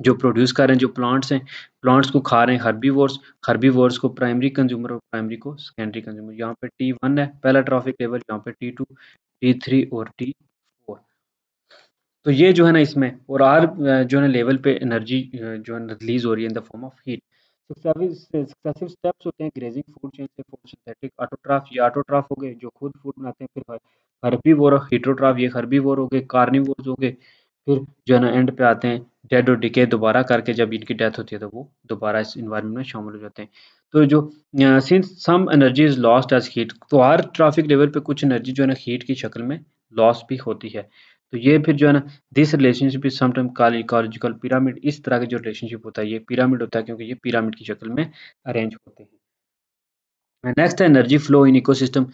जो प्रोड्यूस कर रहे हैं जो प्लांट्स हैं, प्लांट्स को खा रहे हैं हर्बीवोर्स, हर्बीवोर्स को प्राइमरी कंज्यूमर और प्राइमरी को सेकेंडरी कंज्यूमर। यहाँ पे T1 है पहला ट्रॉफिक लेवल, यहाँ पे T2, T3 और T4। तो ये जो है ना इसमें और आर जो है ना लेवल पे एनर्जी जो है रिलीज हो रही है in the form of heat. Successive steps होते हैं ग्रेजिंग फूड चेन से फोटोसिंथेटिक ऑटोट्रॉफ, ये ऑटोट्रॉफ हो गए जो खुद फूड बनाते हैं, फिर हर्बीवोर और हीटरोट्रॉफ, ये हर्बीवोर हो गए, कार्निवोर्स हो गए, फिर जो है ना एंड पे आते हैं डेड और डिके दोबारा करके जब इनकी डेथ होती है तो वो दोबारा इस इन्वायरमेंट में शामिल हो जाते हैं। तो जो since some energy is lost as heat, तो हर ट्रॉफिक लेवल पे कुछ एनर्जी जो है ना हीट की शक्ल में लॉस भी होती है। तो ये फिर जो है ना this relationship is sometime called ecological pyramid. इस तरह का जो रिलेशनशिप होता है ये पिरामिड होता है क्योंकि ये पिरामिड की शक्ल में अरेंज होते हैं। नेक्स्ट है energy flow in ecosystem.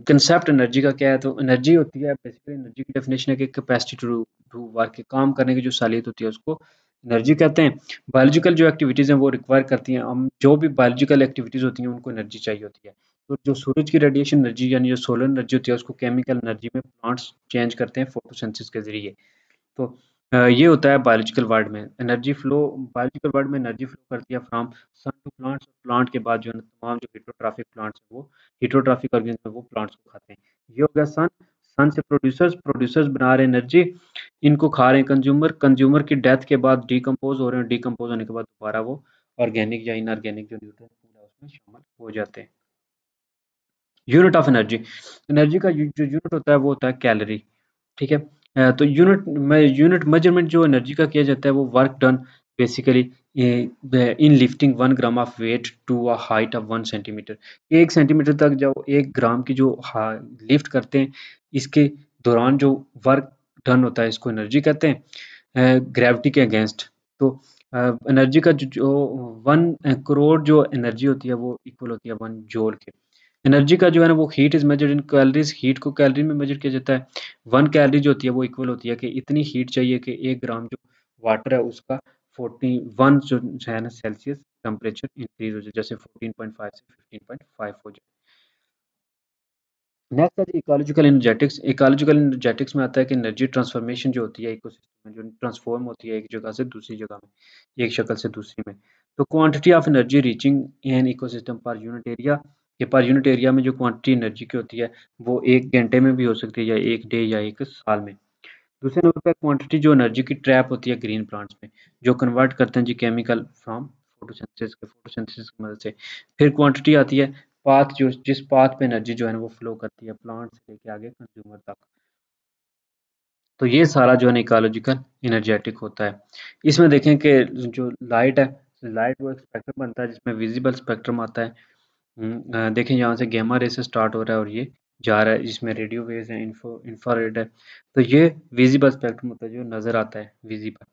Concept energy का क्या है, तो एनर्जी होती है बेसिकली, एनर्जी की डेफिनेशन है कि कैपेसिटी टू टू वर्क, काम करने की जो सालियत होती है उसको एनर्जी कहते हैं। बायोलॉजिकल जो एक्टिविटीज़ हैं वो रिक्वायर करती हैं, हम जो भी बायोलॉजिकल एक्टिविटीज़ होती हैं उनको एनर्जी चाहिए होती है। तो जो सूरज की रेडिएशन एनर्जी यानी जो सोलर एनर्जी होती है उसको केमिकल एनर्जी में प्लांट्स चेंज करते हैं फोटोसिंथेसिस के ज़रिए। तो ये होता है बायोलॉजिकल वर्ल्ड में एनर्जी फ्लो। बायोलॉजिकल वर्ल्ड में एनर्जी फ्लो करती है फ्रॉम सन टू प्लांट्स, और प्लांट के बाद जो है ना तमाम जो हिटरोट्रॉफिक प्लांट्स हैं वो हिटरोट्रॉफिक ऑर्गेनिज्म है वो प्लांट्स को खाते हैं। ये हो गया सन। सन से प्रोड्यूसर्स, प्रोड्यूसर्स बना रहे हैं एनर्जी, इनको खा रहे हैं कंज्यूमर, कंज्यूमर की डेथ के बाद डिकम्पोज हो रहे हैं, डिकम्पोज होने के बाद दोबारा वो ऑर्गेनिक या इनऑर्गेनिक जो न्यूट्रिएंट है उसमें शामिल हो जाते हैं। यूनिट ऑफ एनर्जी, एनर्जी का जो यूनिट होता है वो होता है कैलोरी। ठीक है। तो यूनिट मेजरमेंट जो एनर्जी का किया जाता है वो work done basically in lifting 1 gram of weight to a height of 1 centimetre. 1 centimetre तक जो 1 ग्राम की जो लिफ्ट करते हैं इसके दौरान जो वर्क डन होता है इसको एनर्जी कहते हैं ग्रेविटी के अगेंस्ट। तो एनर्जी का जो 1 करोड़ जो एनर्जी होती है वो इक्वल होती है 1 जूल के। एनर्जी का जो है ना वो heat is measured in calories, heat को कैलोरी में मेजर किया जाता है। 1 कैलोरी जो होती है वो इक्वल होती है कि इतनी हीट चाहिए कि 1 ग्राम जो वाटर है उसका 41 जो है ना सेल्सियस टेम्परेचर इंक्रीज हो जाए, जैसे 14.5 से 15.5 हो जाए। नेक्स्ट है इकोलॉजिकल एनर्जेटिक्स। इकोलॉजिकल एनर्जेटिक्स में आता है कि एनर्जी ट्रांसफॉर्मेशन जो होती है इकोसिस्टम में जो ट्रांसफॉर्म होती है एक जगह से दूसरी जगह में, एक शक्ल से दूसरी में। तो quantity of energy reaching an ecosystem per unit area, के पर यूनिट एरिया में जो क्वांटिटी एनर्जी की होती है वो 1 घंटे में भी हो सकती है या 1 डे या 1 साल में। दूसरे नंबर पे क्वांटिटी जो एनर्जी की ट्रैप होती है ग्रीन प्लांट्स में, जो कन्वर्ट करते हैं जी केमिकल फ्रॉम फोटोसिंथेसिस की मदद से। फिर क्वांटिटी आती है पाथ, जो जिस पाथ पे एनर्जी जो है ना वो फ्लो करती है प्लांट से लेके आगे कंज्यूमर तक। तो ये सारा जो है ना इकोलॉजिकल एनर्जेटिक होता है। इसमें देखें कि जो लाइट है, लाइट वो एक स्पेक्ट्रम बनता है जिसमें विजिबल स्पेक्ट्रम आता है। देखें यहाँ से गामा रे से स्टार्ट हो रहा है और ये जा रहा है, जिसमें रेडियो वेव्स हैं, इंफ्रारेड है। तो ये विजिबल स्पेक्ट्रम होता है जो नज़र आता है विजिबल।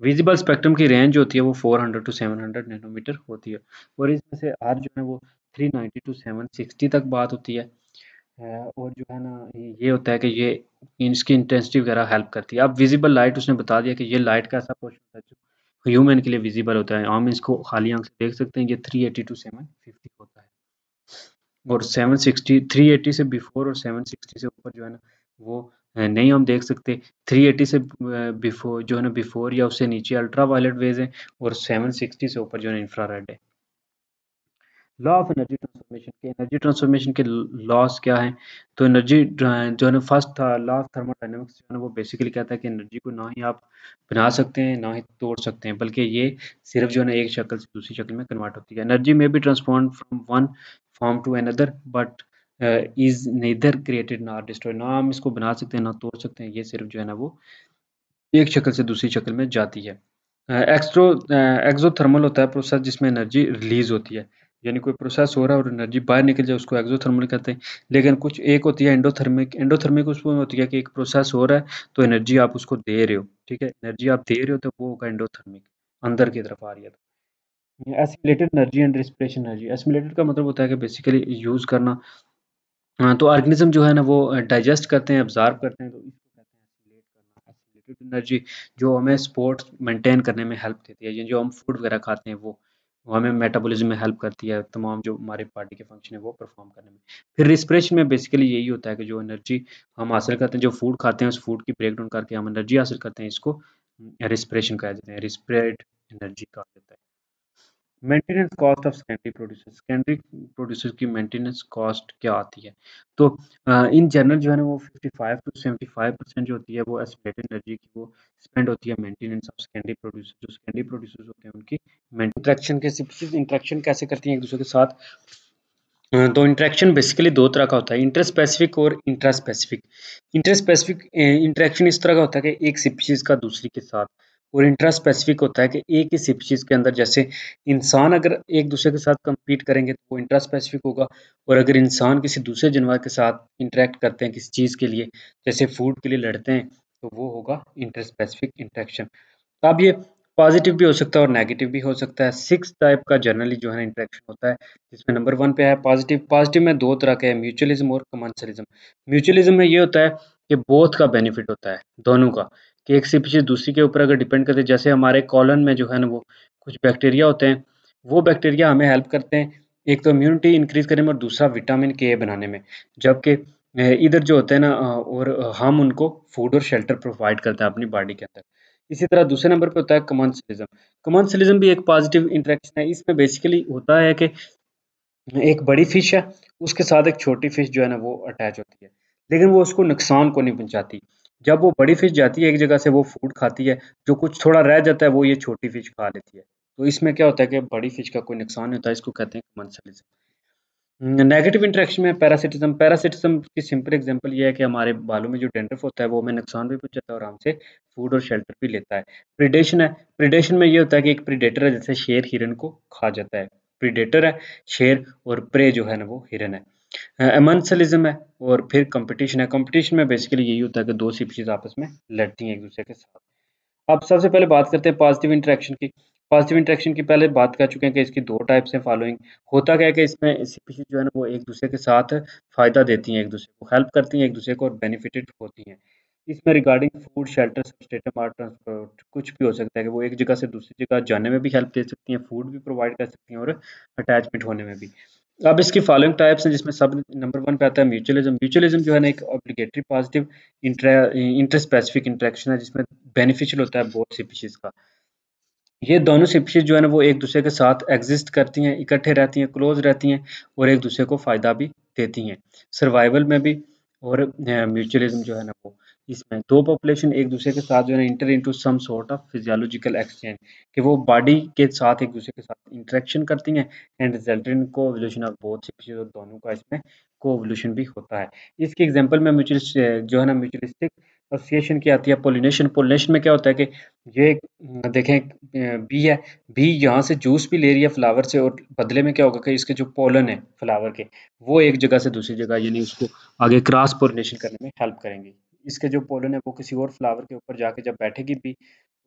विजिबल स्पेक्ट्रम की रेंज होती है वो 400 टू 700 नैनोमीटर होती है, और इसमें से आर जो है वो 390 टू 760 तक बात होती है। और जो है ना ये होता है कि ये इसकी इंटेंसिटी वगैरह हेल्प करती है। अब विजिबल लाइट उसने बता दिया कि ये लाइट का ऐसा पोर्शन होता है जो ह्यूमन के लिए विजिबल होता है, हम इसको खाली आंख से देख सकते हैं। ये 380 टू 750 होता है, और 760 380 से बिफोर और 760 से ऊपर जो है ना वो नहीं हम देख सकते। 380 से बिफोर जो है ना बिफोर या उससे नीचे अल्ट्रा वायलेट वेज है, और 760 से ऊपर जो है इंफ्रारेड है। लॉ ऑफ एनर्जी ट्रांसफॉर्मेशन के, एनर्जी ट्रांसफॉर्मेशन के लॉस क्या हैं, तो एनर्जी जो है ना फर्स्ट था लॉ ऑफ थर्मोडायनेमिक्स, जो है ना वो बेसिकली कहता है कि एनर्जी को ना ही आप बना सकते हैं ना ही तोड़ सकते हैं, बल्कि ये सिर्फ जो है ना एक शक्ल से दूसरी शक्ल में कन्वर्ट होती है। एनर्जी में be transform from one form to another but is neither created nor destroy, ना हम इसको बना सकते हैं ना तोड़ सकते हैं, ये सिर्फ जो है ना वो एक शक्ल से दूसरी शक्ल में जाती है। एक्स्ट्रो एक्सोथर्मल होता है प्रोसेस जिसमें एनर्जी रिलीज होती है, यानी कोई प्रोसेस हो रहा है और एनर्जी बाहर निकल जाए उसको एक्सोथर्मल कहते हैं। लेकिन कुछ एक होती है एंडोथर्मिक, एंडोथर्मिक उसमें होती है कि एक प्रोसेस हो रहा है तो एनर्जी आप उसको दे रहे हो, ठीक है, एनर्जी आप दे रहे हो तो वो होगा एंडोथर्मिक, अंदर की तरफ आ रही है। तो assimilated energy and respiration energy, assimilated का मतलब होता है कि बेसिकली यूज़ करना। हाँ, तो ऑर्गेनिज्म जो है ना वो डाइजेस्ट करते हैं, अब्ज़ॉर्ब करते हैं, तो इसको कहते हैं एसिमुलेट करना। एसिमुलेटेड एनर्जी जो हमें स्पोर्ट्स मेंटेन करने में हेल्प देती है, ये जो हम फूड वगैरह खाते हैं वो हमें मेटाबॉलिज्म में हेल्प करती है, तमाम जो हमारे बॉडी के फंक्शन है वो परफॉर्म करने में। फिर रिस्पिरेशन में बेसिकली यही होता है कि जो एनर्जी हम हासिल करते हैं, जो फूड खाते हैं उस फूड की ब्रेक डाउन करके हम एनर्जी हासिल करते हैं, इसको रिस्पिरेशन कहा जाता है, रिस्पिरेट एनर्जी कहा जाता है। Maintenance cost of secondary producer की मेंटेनेंस कॉस्ट क्या आती है? तो इन जनरल जो है ना वो 55 टू 75% जो होती है वो एस्टिमेटेड एनर्जी की वो स्पेंड होती है मेंटेनेंस ऑफ सेकेंडरी प्रोड्यूसर। जो सेकेंडरी प्रोड्यूसर्स होते हैं उनकी इंटरेक्शन के इंटरेक्शन कैसे करती हैं एक दूसरे के साथ। तो इंटरेक्शन बेसिकली दो तरह का होता है, इंटर स्पेसिफिक और intra specific. Inter specific interaction इस तरह का होता है कि एक स्पीशीज का दूसरी के साथ, और इंट्रा स्पेसिफिक होता है कि एक ही स्पीशीज के अंदर, जैसे इंसान अगर एक दूसरे के साथ compete करेंगे तो वो इंट्रा स्पेसिफिक होगा, और अगर इंसान किसी दूसरे जानवर के साथ इंटरेक्ट करते हैं किसी चीज़ के लिए, जैसे फूड के लिए लड़ते हैं, तो वो होगा इंटर स्पेसिफिक इंटरेक्शन। अब ये पॉजिटिव भी हो सकता है और नेगेटिव भी हो सकता है। 6 टाइप का जनरली जो है ना इंटरेक्शन होता है, जिसमें नंबर 1 पे है पॉजिटिव। पॉजिटिव में 2 तरह के हैं, म्यूचुअलिज्म और कमेंसलिज्म। म्यूचुअलिज्म में ये होता है कि बोथ का बेनिफिट होता है, दोनों का, कि एक स्पीशीज दूसरी के ऊपर अगर डिपेंड करते हैं, जैसे हमारे कॉलन में जो है ना वो कुछ बैक्टीरिया होते हैं, वो बैक्टीरिया हमें हेल्प करते हैं एक तो इम्यूनिटी इंक्रीज करने में और दूसरा विटामिन के बनाने में। जबकि इधर जो होते हैं ना और हम उनको फूड और शेल्टर प्रोवाइड करते हैं अपनी बॉडी के अंदर। इसी तरह दूसरे नंबर पे होता है कमेंसलिज्म। कमेंसलिज्म भी एक पॉजिटिव इंटरेक्शन है। इसमें बेसिकली होता है कि एक बड़ी फिश है, उसके साथ एक छोटी फिश जो है ना वो अटैच होती है, लेकिन वो उसको नुकसान को नहीं पहुंचाती। जब वो बड़ी फिश जाती है एक जगह से, वो फूड खाती है, जो कुछ थोड़ा रह जाता है वो ये छोटी फिश खा लेती है। तो इसमें क्या होता है कि बड़ी फिश का कोई नुकसान नहीं होता है, इसको कहते हैं कमेंसलिज्म। नेगेटिव इंटरेक्शन में पैरासिटिज्म। पैरासिटिज्म की सिंपल एग्जांपल ये है कि हमारे बालों में जो डैंड्रफ होता है वो हमें नुकसान भी पहुंचाता है और हमसे फूड और शेल्टर भी लेता है। प्रीडेशन है। प्रीडेशन में ये होता है कि एक प्रीडेटर है, जैसे शेर हिरन को खा जाता है, प्रीडेटर है शेर, और प्रे जो है ना वो हिरन है। एमनसलिज्म है। और फिर कंपटीशन है। कंपटीशन में बेसिकली यही होता है कि दो स्पीशीज आपस में लड़ती हैं एक दूसरे के साथ। अब सबसे पहले बात करते हैं पॉजिटिव इंटरेक्शन की। पॉजिटिव इंटरेक्शन की पहले बात कर चुके हैं कि इसकी 2 टाइप्स हैं फॉलोइंग। होता क्या है कि इसमें स्पीशीज़ जो है ना वो एक-दूसरे के साथ फ़ायदा देती हैं, एक-दूसरे को हेल्प करती हैं एक-दूसरे को और बेनिफिटेड होती हैं। इसमें रिगार्डिंग फूड, शेल्टर, सब्सटेटम और ट्रांसपोर्ट कुछ भी हो सकता है कि वो एक जगह से दूसरी जगह जाने में भी हेल्प दे सकती हैं, फूड भी प्रोवाइड कर सकती हैं और अटैचमेंट होने में भी। अब इसकी फॉलोइंग टाइप्स हैं, जिसमें सब नंबर 1 पे आता है म्यूचुअलिज्म। म्यूचुअलिज्म जो है ना एक obligatory positive inter specific interaction है, जिसमें बेनिफिशियल होता है बोथ स्पीशीज़ का। ये दोनों स्पीशीज़ जो है ना वो एक-दूसरे के साथ एक्सिस्ट करती हैं, इकट्ठे रहती हैं, क्लोज़ रहती हैं और एक-दूसरे को फ़ायदा भी देती हैं। सर्वाइवल में भी और म्यूचुअलिज़्म जो है ना वो इसमें 2 पॉपुलेशन एक-दूसरे के साथ जो है ना enter into some sort of physiological exchange, कि वो बॉडी के साथ एक-दूसरे के साथ इंटरेक्शन करती हैं and result in coevolution of both species, और दोनों का इसमें कोएवोल्यूशन भी होता है। इसकी एग्ज़ाम्पल में जो है ना म्यूचुअलिस्टिक एसोसिएशन की आती है। पॉलिनेशन। पॉलिनेशन में क्या होता है कि ये देखें बी है, बी यहाँ से जूस भी ले रही है फ्लावर से, और बदले में क्या होगा कि इसके जो पोलन है फ्लावर के, वो एक जगह से दूसरी जगह यानी उसको आगे क्रॉस पोलिनेशन करने में हेल्प करेंगे। इसके जो पोलन है वो किसी और फ्लावर के ऊपर जाके जब बैठेगी बी,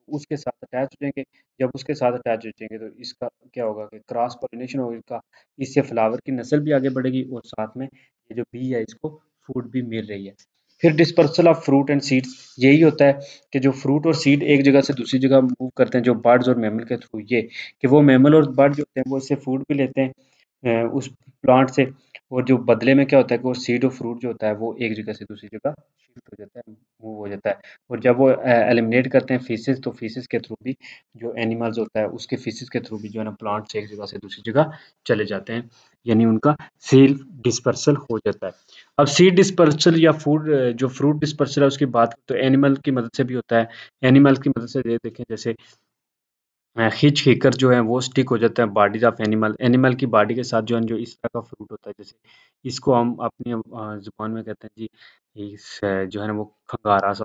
उसके साथ अटैच हो जाएंगे। जब उसके साथ अटैच हो जाएंगे तो इसका क्या होगा कि क्रॉस पोलिनेशन होगा इसका, इससे फ्लावर की नस्ल भी आगे बढ़ेगी और साथ में ये जो बी है इसको फूड भी मिल रही है। फिर dispersal of fruit and seeds, यही होता है कि जो फ्रूट और सीड एक जगह से दूसरी जगह मूव करते हैं, जो बर्ड्स और मैमल के थ्रू, ये कि वो मैमल और बर्ड जो होते हैं वो इससे फूड भी लेते हैं उस प्लांट से, और जो बदले में क्या होता है कि वो सीड और फ्रूट जो होता है वो एक जगह से दूसरी जगह शिफ्ट हो जाता है, मूव हो जाता है। और जब वो एलिमिनेट करते हैं फीसेस, तो फीसेस के थ्रू भी जो एनिमल्स होता है उसके फीसेस के थ्रू भी जो है ना प्लांट से एक जगह से दूसरी जगह चले जाते हैं, यानी उनका सेल्फ डिस्पर्सल हो जाता है। अब सीड डिस्पर्सल या जो फ्रूट डिस्पर्सल है उसकी बात तो एनिमल की मदद से भी होता है। एनिमल की मदद से ये देखें, जैसे खींच खींचकर जो है वो स्टिक हो जाता है बॉडीज ऑफ एनिमल। एनिमल की बॉडी के साथ जो है जो इस तरह का फ्रूट होता है, जैसे इसको हम अपनी जुबान में कहते हैं जी, जो है ना वो खंगारा सा,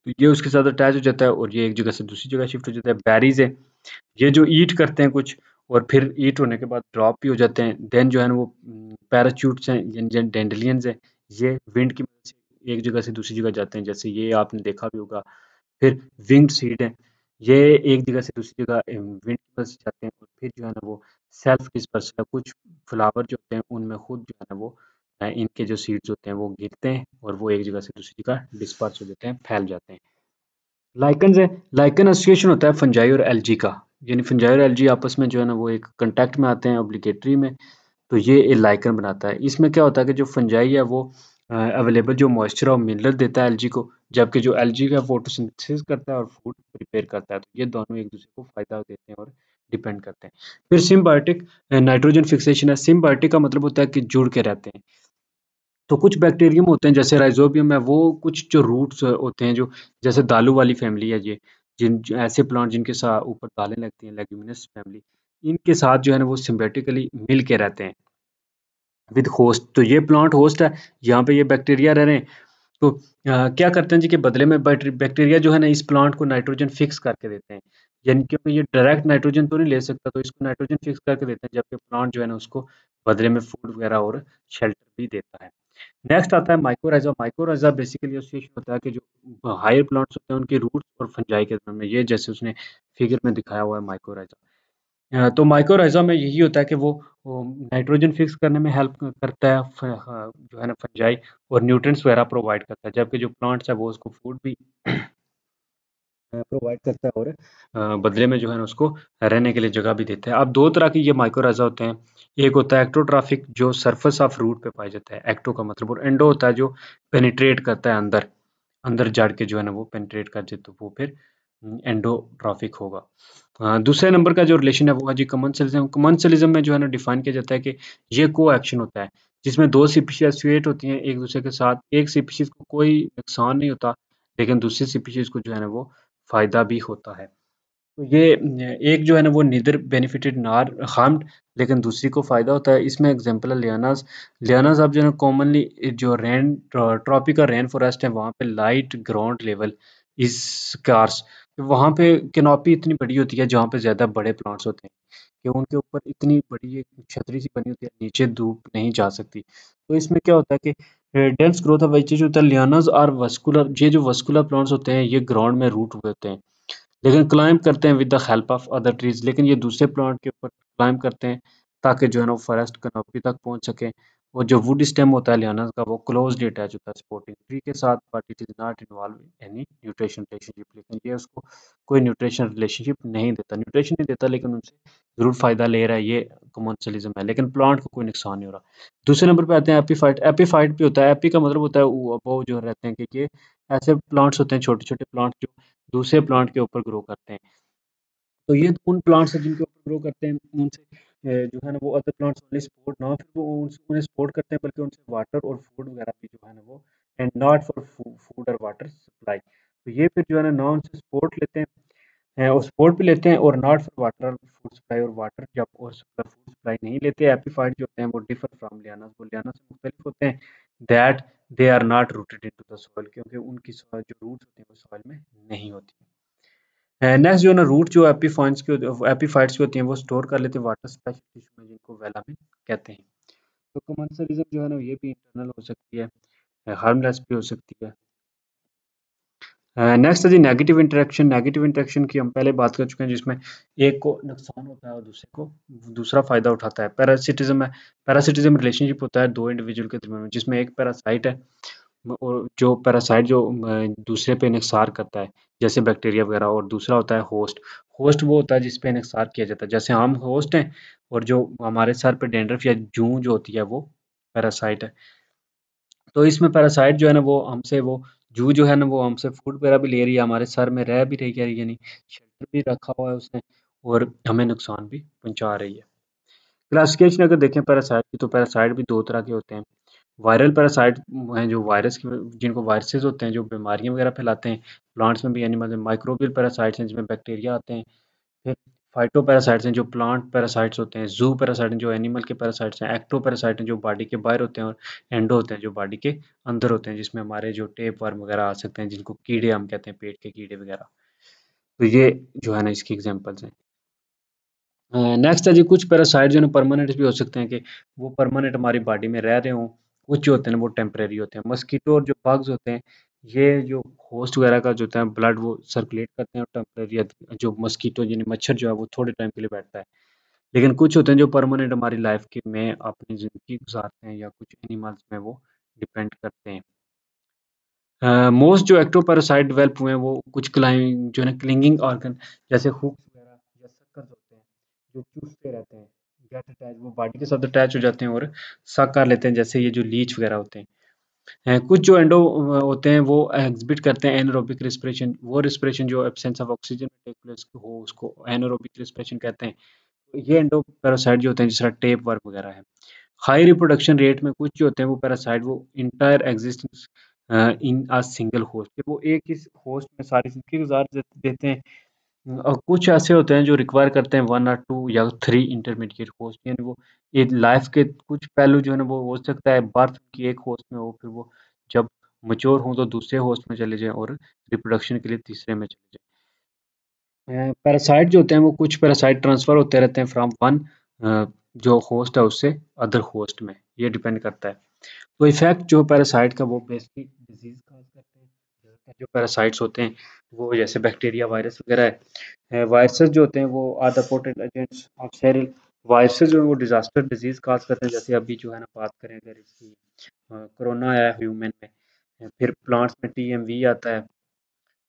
तो ये उसके साथ अटैच हो जाता है और ये एक जगह से दूसरी जगह शिफ्ट हो जाता है। बेरीज है, ये जो ईट करते हैं कुछ, और फिर ईट होने के बाद ड्रॉप भी हो जाते हैं। देन जो है ना वो पैराचूट्स हैं, डेंडेलियंस हैं, ये विंड की मदद से एक जगह से दूसरी जगह जाते हैं, जैसे ये आपने देखा भी होगा। फिर विंग्ड सीड है, ये एक जगह से दूसरी जगह विंड की मदद से जाते हैं, और फिर जो है ना वो सेल्फ डिस्पर्सल, कुछ फ्लावर जो होते हैं उनमें खुद जो है ना वो इनके जो सीड्स होते हैं वो गिरते हैं और वो एक जगह से दूसरी जगह डिस्पर्स हो जाते हैं, फैल जाते हैं। लाइकन्स है, लाइकन एसोसिएशन होता है फंजाई और एल्गी का, यानी फंजाई और एल्गी आपस में जो है ना वो एक कांटेक्ट में आते हैं ऑब्लिगेटरी में, तो ये एक लाइकन बनाता है। इसमें क्या होता है कि जो फंजाई है वो अवेलेबल जो मॉइस्चर और मिनरल देता है एल्गी को, जबकि जो एल्गी का फोटोसिंथेसिस करता है और फूड प्रिपेयर करता है, तो ये दोनों एक दूसरे को फायदा देते हैं और डिपेंड करते हैं। फिर सिम्बायोटिक नाइट्रोजन फिक्सेशन है। सिम्बायोटिक का मतलब होता है कि जुड़ के रहते हैं। तो कुछ बैक्टीरियम होते हैं जैसे राइज़ोबियम है, वो कुछ जो रूट्स होते हैं जो जैसे दालू वाली फैमिली है ये, ऐसे प्लांट जिनके ऊपर दालें लगती हैं, लेग्यूमिनस फैमिली, इनके साथ जो है ना वो सिम्बायोटिकली मिल के रहते हैं विद होस्ट। तो ये प्लांट होस्ट है, यहाँ पे ये बैक्टीरिया रह रहे हैं। तो क्या करते हैं जी कि बदले में बैक्टीरिया जो है ना इस प्लांट को नाइट्रोजन फिक्स करके देते हैं। यानी क्योंकि ये डायरेक्ट नाइट्रोजन तो नहीं ले सकता, तो इसको नाइट्रोजन फिक्स करके देते हैं, जबकि प्लांट जो है ना उसको बदले में फूड वगैरह और शेल्टर भी देता है। नेक्स्ट आता है माइकोराइज़ा। माइकोराइज़ा बेसिकली एसोसिएशन होता है कि जो हायर प्लांट्स होते हैं उनकी रूट्स और फंजाई के दरमियान में, ये जैसे उसने फिगर में दिखाया हुआ है माइकोराइज़ा। तो माइकोराइज़ा में यही होता है कि वो नाइट्रोजन फिक्स करने में हेल्प करता है, जो है ना फंजाई, और न्यूट्रिएंट्स वगैरह प्रोवाइड करता है, जबकि जो प्लांट्स है वो उसको फूड भी प्रोवाइड करता है और बदले में जो है ना उसको रहने के लिए जगह भी देता है। अब 2 तरह के ये माइकोराइज़ा होते हैं। एक होता है एक्टोट्रॉफिक जो सरफेस ऑफ रूट पे पाया जाता है, एक्टो का मतलब, और एंडो होता है जो पेनिट्रेट करता है अंदर, अंदर जड़ के जो है ना वो पेनिट्रेट कर जाए, तो वो फिर एंडोट्रॉफिक होगा। दूसरे नंबर का जो रिलेशन है वो है जी कमेंसलिज्म। कमेंसलिज्म में जो है ना डिफाइन किया जाता है कि ये को-एक्शन होता है, जिसमें 2 स्पीशीज़ एसोसिएट होती हैं एक-दूसरे के साथ। एक स्पीशीज़ को कोई नुकसान नहीं होता, लेकिन दूसरी स्पीशीज़ को जो है ना वो फ़ायदा भी होता है। तो ये एक जो है ना वो नीदर बेनिफिटेड नॉर हार्म्ड, लेकिन दूसरी को फ़ायदा होता है। इसमें एग्ज़ाम्पल है लियानास। लियानास अब जो है ना कॉमनली जो ट्रॉपिकल रेन फॉरेस्ट है वहाँ पे light ground level is scarce. वहाँ पे कैनोपी इतनी बड़ी होती है जहाँ पे ज़्यादा बड़े प्लांट्स होते हैं कि उनके ऊपर इतनी बड़ी एक छतरी सी बनी होती है, नीचे धूप नहीं जा सकती। तो इसमें क्या होता है कि डेंस ग्रोथ ऑफ वेजिटेशन होता है। लियानास और वस्कुलर, ये जो वस्कुलर प्लांट्स होते हैं ये ग्राउंड में रूट हुए होते हैं, लेकिन क्लाइंब करते हैं with the help of other trees. लेकिन ये दूसरे प्लांट के ऊपर क्लाइंब करते हैं ताकि जो है ना वो फॉरेस्ट कैनोपी तक पहुंच सके। और जो वुड स्टेम होता है लियाना का वो क्लोजली अटैच होता है सपोर्टिंग ट्री के साथ, but it is not involve any nutrition relationship. लेकिन ये उसको कोई न्यूट्रिशन रिलेशनशिप नहीं देता, न्यूट्रिशन नहीं देता, लेकिन उनसे जरूर फायदा ले रहा है। ये कमर्शियलिज्म है, लेकिन प्लांट को कोई नुकसान नहीं हो रहा। दूसरे नंबर पे आते हैं एपीफाइट। एपीफाइट भी होता है, एपी का मतलब होता है वो जो रहते हैं कि ये ऐसे प्लांट्स होते हैं, छोटे छोटे प्लांट्स जो दूसरे प्लांट के ऊपर ग्रो करते हैं। तो ये उन प्लांट्स हैं जिनके ऊपर ग्रो करते हैं, उनसे जो है ना वो अदर प्लांट्स ओनली सपोर्ट, ना फिर वो उन्हें सपोर्ट करते हैं, बल्कि उनसे वाटर और फूड वगैरह भी जो है ना वो, एंड नॉट फॉर फूड और वाटर सप्लाई। तो ये फिर जो है ना ना उनसे सपोर्ट लेते हैं और सपोर्ट भी लेते हैं, और not for water food supply, और वाटर जब और फूड सप्लाई नहीं लेते। एपीफाइट जो होते हैं वो डिफर फ्रॉम लियाना, वो लियाना से मुख्तलिफ होते हैं, that they are not rooted into the soil, क्योंकि उनकी जो रूट्स होती हैं वो सॉइल में नहीं होती। नेक्स्ट जो है ना रूट जो एपीफाइट्स की होती हैं वो स्टोर कर लेते हैं वाटर स्पेशल टिश्यू में, जिनको वेलामिन कहते हैं। तो कमर्शियलिज्म जो है ना ये भी इंटरनल हो सकती है, हार्मलेस भी हो सकती है। नेक्स्ट है जी नेगेटिव इंटरेक्शन। नेगेटिव इंटरेक्शन की हम पहले बात कर चुके हैं, जिसमें एक को नुकसान होता है और दूसरे को दूसरा फायदा उठाता है। पैरासिटिज्म है। पैरासिटिज्म रिलेशनशिप होता है दो इंडिविजुअल के दरमियान में, जिसमें एक पैरासाइट है और जो पैरासाइट जो दूसरे पे इन्हिसार करता है, जैसे बैक्टीरिया वगैरह, और दूसरा होता है होस्ट। होस्ट वो होता है जिस पे इन्हिसार किया जाता है, जैसे हम होस्ट हैं, और जो हमारे सर पे डेंड्रफ या जूं जो होती है वो पैरासाइट है। तो इसमें पैरासाइट जो है ना वो हमसे वो जू जो है ना वो हमसे फूड वगैरह भी ले रही है, हमारे सर में रह भी रही है, यानी शेल्टर भी रखा हुआ है उसने, और हमें नुकसान भी पहुंचा रही है। क्लासिफिकेशन अगर देखें पैरासाइट की, तो पैरासाइट भी दो तरह के होते हैं। वायरल पैरासाइट हैं जो वायरस की, जिनको वायरसेस होते हैं जो बीमारियां वगैरह फैलाते हैं प्लांट्स में भी, एनिमल्स में। माइक्रोबियल पैरासाइट्स हैं जिसमें बैक्टीरिया आते हैं। फिर फाइटो पैरासाइट्स हैं जो प्लांट पैरासाइट्स होते हैं। जू पैरासाइट हैं जो एनिमल के पैरासाइट्स हैं। एक्टो पैरासाइट हैं जो बॉडी के बाहर होते हैं, और एंडो होते हैं जो बॉडी के अंदर होते हैं, जिसमें हमारे जो टेप वर्म वगैरह आ सकते हैं, जिनको कीड़े हम कहते हैं, पेट के कीड़े वगैरह। तो ये जो है ना इसकी एग्जांपल्स हैं। नेक्स्ट है जी कुछ पैरासाइट जो है परमानेंट भी हो सकते हैं, कि वो परमानेंट हमारी बॉडी में रह रहे हों। कुछ जो होते हैं वो टेम्परेरी होते हैं। मस्कीटो और जो बग्स होते हैं, ये जो होस्ट वगैरह का जो होता है ब्लड वो सर्कुलेट करते हैं, और टेम्परेरी जो मस्कीटो यानी मच्छर जो है वो थोड़े टाइम के लिए बैठता है। लेकिन कुछ होते हैं जो परमानेंट हमारी लाइफ के में अपनी ज़िंदगी गुजारते हैं, या कुछ एनिमल्स में वो डिपेंड करते हैं। मोस्ट जो एक्टोपैरासाइट डेवलप हुए हैं वो कुछ क्लाइंग जो है ना क्लिंगिंग ऑर्गन, जैसे हुक्स वगैरह या सक्कर्स होते हैं, जो चूसते रहते हैं, गेट अटैच, वो बॉडी के साथ अटैच हो जाते हैं और सक कर लेते हैं, जैसे ये जो लीच वगैरह होते हैं। कुछ जो एंडो होते हैं वो एग्जिबिट करते हैं एनारोबिक रिस्पिरेशन, वो रिस्पिरेशन जो absence of oxygen take place हो उसको एनारोबिक रिस्पिरेशन कहते हैं। तो ये एंडो पैरासाइट जो होते हैं जिस तरह टेप वर्म वगैरह है। हाई रिप्रोडक्शन रेट में कुछ जो होते हैं वो पैरासाइट वो entire existence in a single host, वो एक ही होस्ट में सारी जिंदगी देते हैं। और कुछ ऐसे होते हैं जो रिक्वायर करते हैं 1 और 2 या 3 इंटरमीडिएट होस्ट, यानी वो ये लाइफ के कुछ पहलू जो है ना वो हो सकता है बर्थ की एक होस्ट में हो, फिर वो जब मैच्योर हों तो दूसरे होस्ट में चले जाएँ और रिप्रोडक्शन के लिए तीसरे में चले जाएँ। पैरासाइट जो होते हैं वो कुछ पैरासाइट ट्रांसफर होते रहते हैं फ्रॉम वन जो होस्ट है उससे अदर होस्ट में, ये डिपेंड करता है। तो इफेक्ट जो पैरासाइट का वो बेसिकली डिजीज काज करते हैं। ज़्यादातर जो पैरासाइट्स होते हैं वो जैसे बैक्टीरिया वायरस वगैरह है। वायरसेस जो होते हैं वो are the potent agents of seral. Viruses जो है वो डिजास्टर डिजीज काज करते हैं, जैसे अभी जो है ना बात करें अगर इसकी कोरोना आया ह्यूमन में, फिर प्लांट्स में टीएमवी आता है,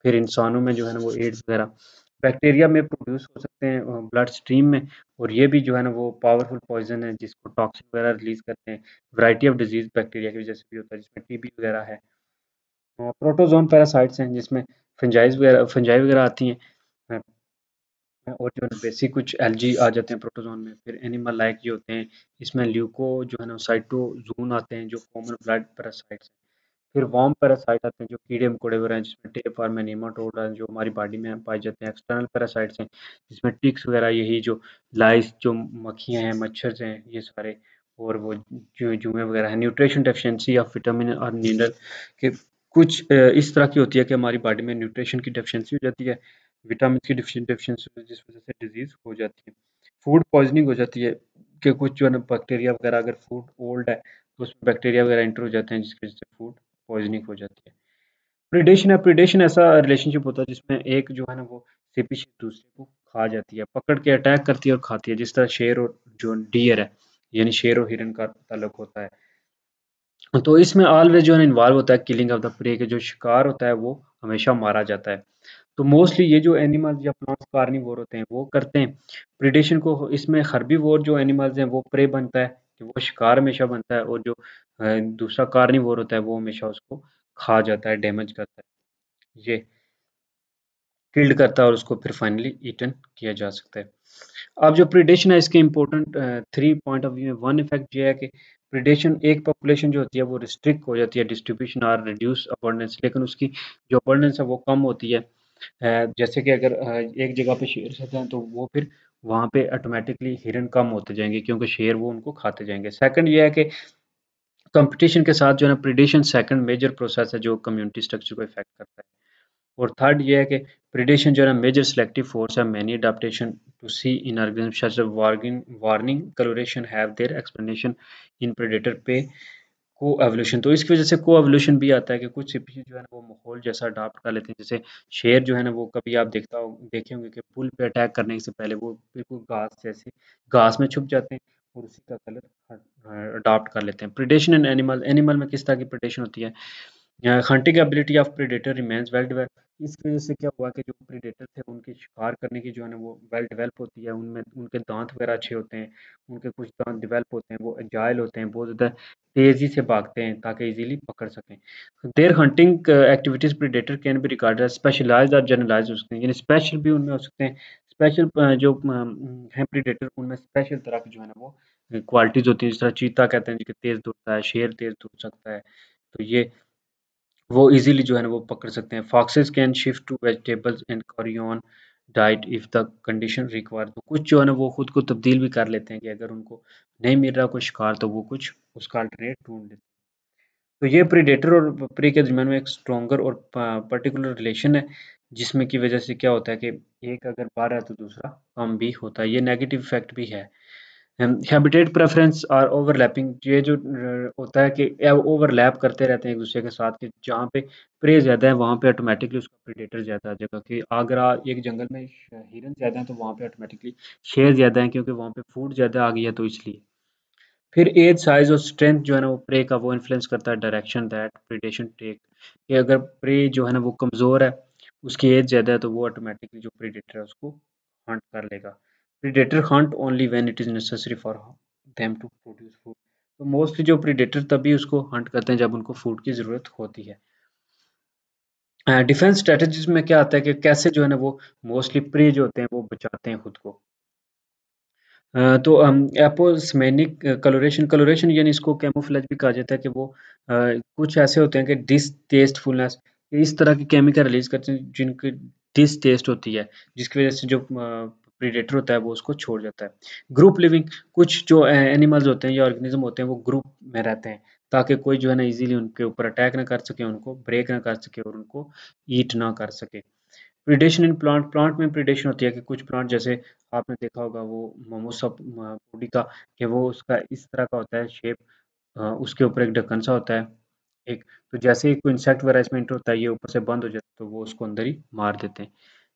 फिर इंसानों में जो है ना वो एड्स वगैरह। बैक्टीरिया में प्रोड्यूस हो सकते हैं ब्लड स्ट्रीम में, और ये भी जो है ना वो पावरफुल पॉइजन है जिसको टॉक्सिन वगैरह रिलीज करते हैं। वैरायटी ऑफ डिजीज बैक्टीरिया की वजह से भी होता है जिसमें टीबी वगैरह है। प्रोटोजोन पैरासाइट्स हैं जिसमें फंजाई वगैरह आती हैं। और जो है बेसिक कुछ एल्गी आ जाते हैं प्रोटोजोन में। फिर एनिमल लाइक जो होते हैं इसमें ल्यूको जो है ना साइटोजोन आते हैं जो कॉमन ब्लड पैरासाइट्स हैं। फिर वार्म पैरासाइट आते हैं जो कीड़े मकोड़े वगैरह हैं जिसमें टेपवर्म नेमाटोड है जो हमारी बॉडी में पाए जाते हैं। एक्सटर्नल पैरासाइट्स हैं जिसमें टिक्स वगैरह, यही जो लाइस जो मक्खियाँ हैं मच्छर हैं ये सारे, और वो जो जुएँ वगैरह हैं। न्यूट्रिशन डेफिशिएंसी ऑफ विटामिन और मिनरल के कुछ इस तरह की होती है कि हमारी बॉडी में न्यूट्रिशन की डेफिशिएंसी हो जाती है, विटामिन की डेफिशिएंसी जिस वजह से डिजीज हो जाती है। फूड पॉइजनिंग हो जाती है कि कुछ जो है ना बैक्टीरिया वगैरह, अगर फूड ओल्ड है तो उसमें बैक्टीरिया वगैरह एंटर हो जाते हैं जिसकी वजह से फूड पॉइजनिंग हो जाती है। प्रीडेशन ऐसा रिलेशनशिप होता है जिसमें एक जो है ना वो स्पीशीज दूसरे को खा जाती है, पकड़ के अटैक करती है और खाती है, जिस तरह शेर और जो डियर है, यानी शेर और हिरन का ताल्लुक होता है। तो इसमें ऑलवेज जो है इन्वॉल्व होता है किलिंग ऑफ द प्रे, के जो शिकार होता है वो हमेशा मारा जाता है। तो मोस्टली ये जो एनिमल्स या प्लांट्स कार्निवोर होते हैं वो करते हैं प्रीडेशन को। इसमें हर्बीवोर जो एनिमल्स हैं वो प्रे बनता है कि वो शिकार हमेशा बनता है, और जो दूसरा कार्निवोर होता है वो हमेशा उसको खा जाता है, डैमेज करता है, ये किल्ड करता है और उसको फिर फाइनली ईटन किया जा सकता है। अब जो प्रीडेशन है इसके इम्पोर्टेंट 3 पॉइंट ऑफ व्यू में, वन इफेक्ट ये है कि प्रीडेशन एक पॉपुलेशन जो होती है वो रिस्ट्रिक्ट हो जाती है, डिस्ट्रीब्यूशन और रिड्यूस अबंडेंस, लेकिन उसकी जो अबंडेंस है वो कम होती है। जैसे कि अगर एक जगह पे शेर रहते हैं तो वो फिर वहाँ पे ऑटोमेटिकली हिरन कम होते जाएंगे क्योंकि शेर वो उनको खाते जाएंगे। सेकंड ये है कि कंपटीशन के साथ जो है ना प्रीडेशन सेकंड मेजर प्रोसेस है जो कम्युनिटी स्ट्रक्चर को इफेक्ट करता है। और थर्ड ये है कि प्रीडेशन जो है ना मेजर सिलेक्टिव फोर्स है, many adaptation to see in organism such as warning coloration have their explanation in predator पे को एवोल्यूशन। तो इसकी वजह से को एवोल्यूशन भी आता है कि कुछ स्पीशीज जो है ना वो माहौल जैसा अडॉप्ट कर लेते हैं। जैसे शेर जो है ना वो कभी आप देखे होंगे कि पुल पे अटैक करने से पहले वो बिल्कुल घास जैसे घास में छुप जाते हैं और उसी का कलर अडॉप्ट कर लेते हैं। प्रिडेशन इन एनिमल, एनिमल में किस तरह की प्रिडेशन होती है। Hunting ability of predator remains well developed. इस वजह से क्या हुआ कि जो प्रेडेटर थे उनके शिकार करने की जो है ना वो वेल डेवलप होती है, उनमें उनके दांत वगैरह अच्छे होते हैं, उनके कुछ दांत डेवलप होते हैं, वो एजाइल होते हैं, बहुत ज़्यादा तेज़ी से भागते हैं ताकि इजीली पकड़ सकें। Their hunting activities predator can be regarded as specialized और जनरलाइज्ड हो सकते हैं, यानी स्पेशल भी उनमें हो सकते हैं। स्पेशल जो हैं प्रेडेटर उनमें स्पेशल तरह की जो है ना वो क्वालिटीज़ होती हैं, जिस तरह चीता कहते हैं कि तेज़ दौड़ता है, शेर तेज़ दौड़ सकता है, तो ये वो इजीली जो है ना वो पकड़ सकते हैं। Foxes can shift to vegetables and carry on diet if the condition require. तो कुछ जो है ना वो खुद को तब्दील भी कर लेते हैं कि अगर उनको नहीं मिल रहा कोई शिकार तो वो कुछ उसका अल्टरनेट ढूंढ लेते हैं। तो ये प्रीडेटर और प्रे के दरमियान में एक स्ट्रॉन्गर और पर्टिकुलर रिलेशन है जिसमें की वजह से क्या होता है कि एक अगर बढ़ रहा है तो दूसरा कम भी होता है, ये नेगेटिव इफेक्ट भी है। हैबिटेट प्रेफरेंस और ओवरलैपिंग, ये जो होता है कि ओवरलैप करते रहते हैं एक दूसरे के साथ, कि जहाँ पे प्रे ज़्यादा है वहाँ पे ऑटोमेटिकली उसका प्रेडेटर ज़्यादा आ जाएगा। कि अगर एक जंगल में हिरन ज़्यादा है तो वहाँ पे ऑटोमेटिकली शेर ज़्यादा है क्योंकि वहाँ पे फूड ज़्यादा आ गया, तो इसलिए। फिर एज साइज और स्ट्रेंथ जो है ना वो प्रे का वो इन्फ्लुएंस करता है डायरेक्शन दैट प्रेडेशन टेक, कि अगर प्रे जो है ना वो कमज़ोर है, उसकी एज ज़्यादा है, तो वो ऑटोमेटिकली जो प्रेडेटर है उसको हंट कर लेगा। Predator hunt only when it is necessary for them to produce food. तो मोस्टली जो प्रीडेटर तभी उसको हंट करते हैं जब उनको फूड की ज़रूरत होती है। डिफेंस स्ट्रैटेजीज़ में क्या आता है कि कैसे जो है ना वो मोस्टली प्रे जो होते हैं वो बचाते हैं खुद को। तो एपोस्मेनिक कलोरेशन कलोरेशन यानी इसको कैमोफ्लेज भी कहा जाता है कि वो कुछ ऐसे होते हैं कि डिसटेस्टफुलनेस इस तरह के केमिकल रिलीज करते हैं जिनकी डिसटेस्ट होती है, जिसकी वजह से जो प्रीडेटर होता है वो उसको छोड़ जाता है। ग्रुप लिविंग कुछ जो एनिमल्स होते हैं या ऑर्गेनिज्म होते हैं वो ग्रुप में रहते हैं ताकि कोई जो है ना इजीली उनके ऊपर अटैक ना कर सके, उनको ब्रेक ना कर सके और उनको ईट ना कर सके। प्रिडेशन इन प्लांट प्लांट में प्रिडेशन होती है कि कुछ प्लांट जैसे आपने देखा होगा वो मोमोसा पूडी का कि वो उसका इस तरह का होता है शेप, उसके ऊपर एक ढक्कन सा होता है एक, तो जैसे ही कोई इंसेक्ट वगैरह इसमें एंटर होता है ये ऊपर से बंद हो जाता है तो वो उसको अंदर ही मार देते हैं।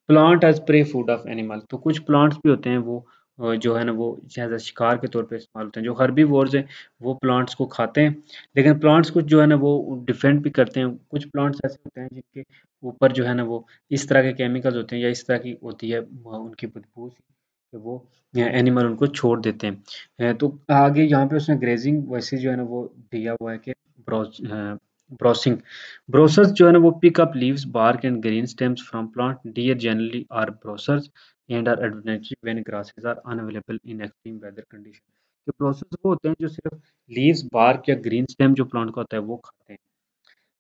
Plant as prey food of animal तो कुछ प्लांट्स भी होते हैं वो जो है ना वो एज शिकार के तौर पे इस्तेमाल होते हैं। जो हर्बीवोर्स हैं वो प्लांट्स को खाते हैं, लेकिन प्लांट्स कुछ जो है ना वो डिफेंड भी करते हैं। कुछ प्लांट्स ऐसे होते हैं जिनके ऊपर जो है ना वो इस तरह के केमिकल्स होते हैं या इस तरह की होती है उनकी बदबू सी कि वो एनिमल उनको छोड़ देते हैं। तो आगे यहाँ पे उसने ग्रेजिंग वैसे जो है ना वो दिया हुआ है कि ब्रोसिंग ब्रोसर्स जो है ना वो pick up leaves bark and green stems from plant. Deer generally are browsers and are advantage when grasses are unavailable in extreme weather condition. तो ब्रोसर्स वो होते हैं जो सिर्फ लीव्स बार्क या ग्रीन स्टेम जो प्लांट का होता है वो खाते हैं।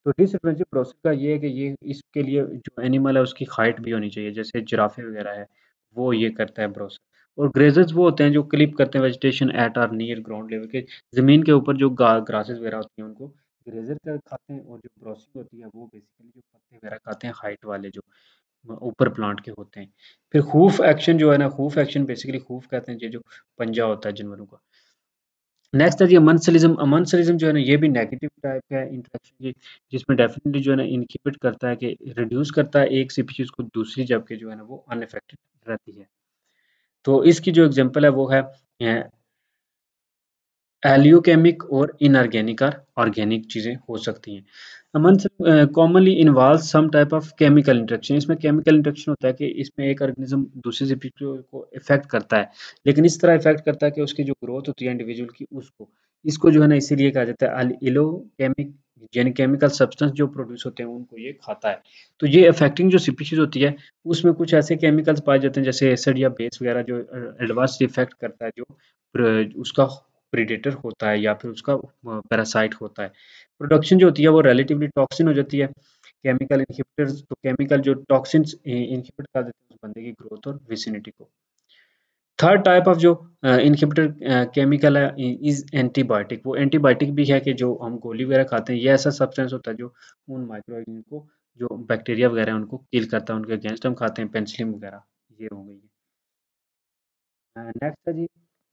तो डिसएडवांटेज प्रोसेस का ये है कि ये इसके लिए जो एनिमल है उसकी हाइट भी होनी चाहिए, जैसे जिराफे वगैरह है वो ये करता है ब्रोसर। और ग्रेजर्स वो होते हैं जो क्लिप करते हैं vegetation at or near ground level के, जमीन के ऊपर जो ग्रासेस वगैरह होती हैं उनको ग्रेजर का खाते हैं। और जो ब्रोसिंग होती है वो बेसिकली जो पत्ते वगैरह खाते हैं हाइट वाले जो ऊपर प्लांट के होते हैं। फिर हूफ एक्शन जो है ना, हूफ एक्शन बेसिकली हूफ कहते हैं ये जो पंजा होता है जानवरों का। नेक्स्ट है जी अमंसलिज्म। अमंसलिज्म जो है ना ये भी नेगेटिव टाइप का इंटरेक्शन की, जिसमें डेफिनेटली जो है ना इनहिबिट करता है कि रिड्यूस करता है एक स्पीशीज को दूसरी, जबकि जो है ना वो अनअफेक्टेड रहती है। तो इसकी जो एग्जांपल है वो है एलियोकेमिक और इनऑर्गेनिक और ऑर्गेनिक चीज़ें हो सकती हैं। Amens commonly involve some type of chemical interaction. इसमें केमिकल इंटरेक्शन होता है कि इसमें एक ऑर्गेनिज्म दूसरी स्पीशीज को इफेक्ट करता है, लेकिन इस तरह इफेक्ट करता है कि उसकी जो ग्रोथ होती है इंडिविजुअल की उसको, इसको जो है ना इसीलिए कहा जाता है इलोकेमिक, यानी केमिकल सब्सटेंस जो प्रोड्यूस होते हैं उनको ये खाता है। तो ये अफेक्टिंग जो स्पीशीज होती है उसमें कुछ ऐसे केमिकल्स पाए जाते हैं जैसे एसिड या बेस वगैरह जो एडवर्स इफेक्ट करता है जो उसका प्रेडेटर होता है या फिर उसका पैरासाइट होता है। प्रोडक्शन जो होती है वो रिलेटिवली टॉक्सिन हो जाती है। केमिकल इनहिबिटर्स तो केमिकल जो टॉक्सिन्स इनहिबिट कर देते हैं उस बंदे की ग्रोथ और विसिनिटी को। थर्ड टाइप ऑफ जो इनहिबिटर केमिकल है इज एंटीबायोटिक। वो एंटीबायोटिक भी है कि जो हम गोली वगैरह खाते हैं ये ऐसा सब्सटेंस होता है जो उन माइक्रो ऑर्गेनिज्म को, जो बैक्टीरिया वगैरह है उनको किल करता है, उनके अगेंस्ट हम खाते हैं पेनिसिलिन वगैरह। ये हो गई है। नेक्स्ट है जी,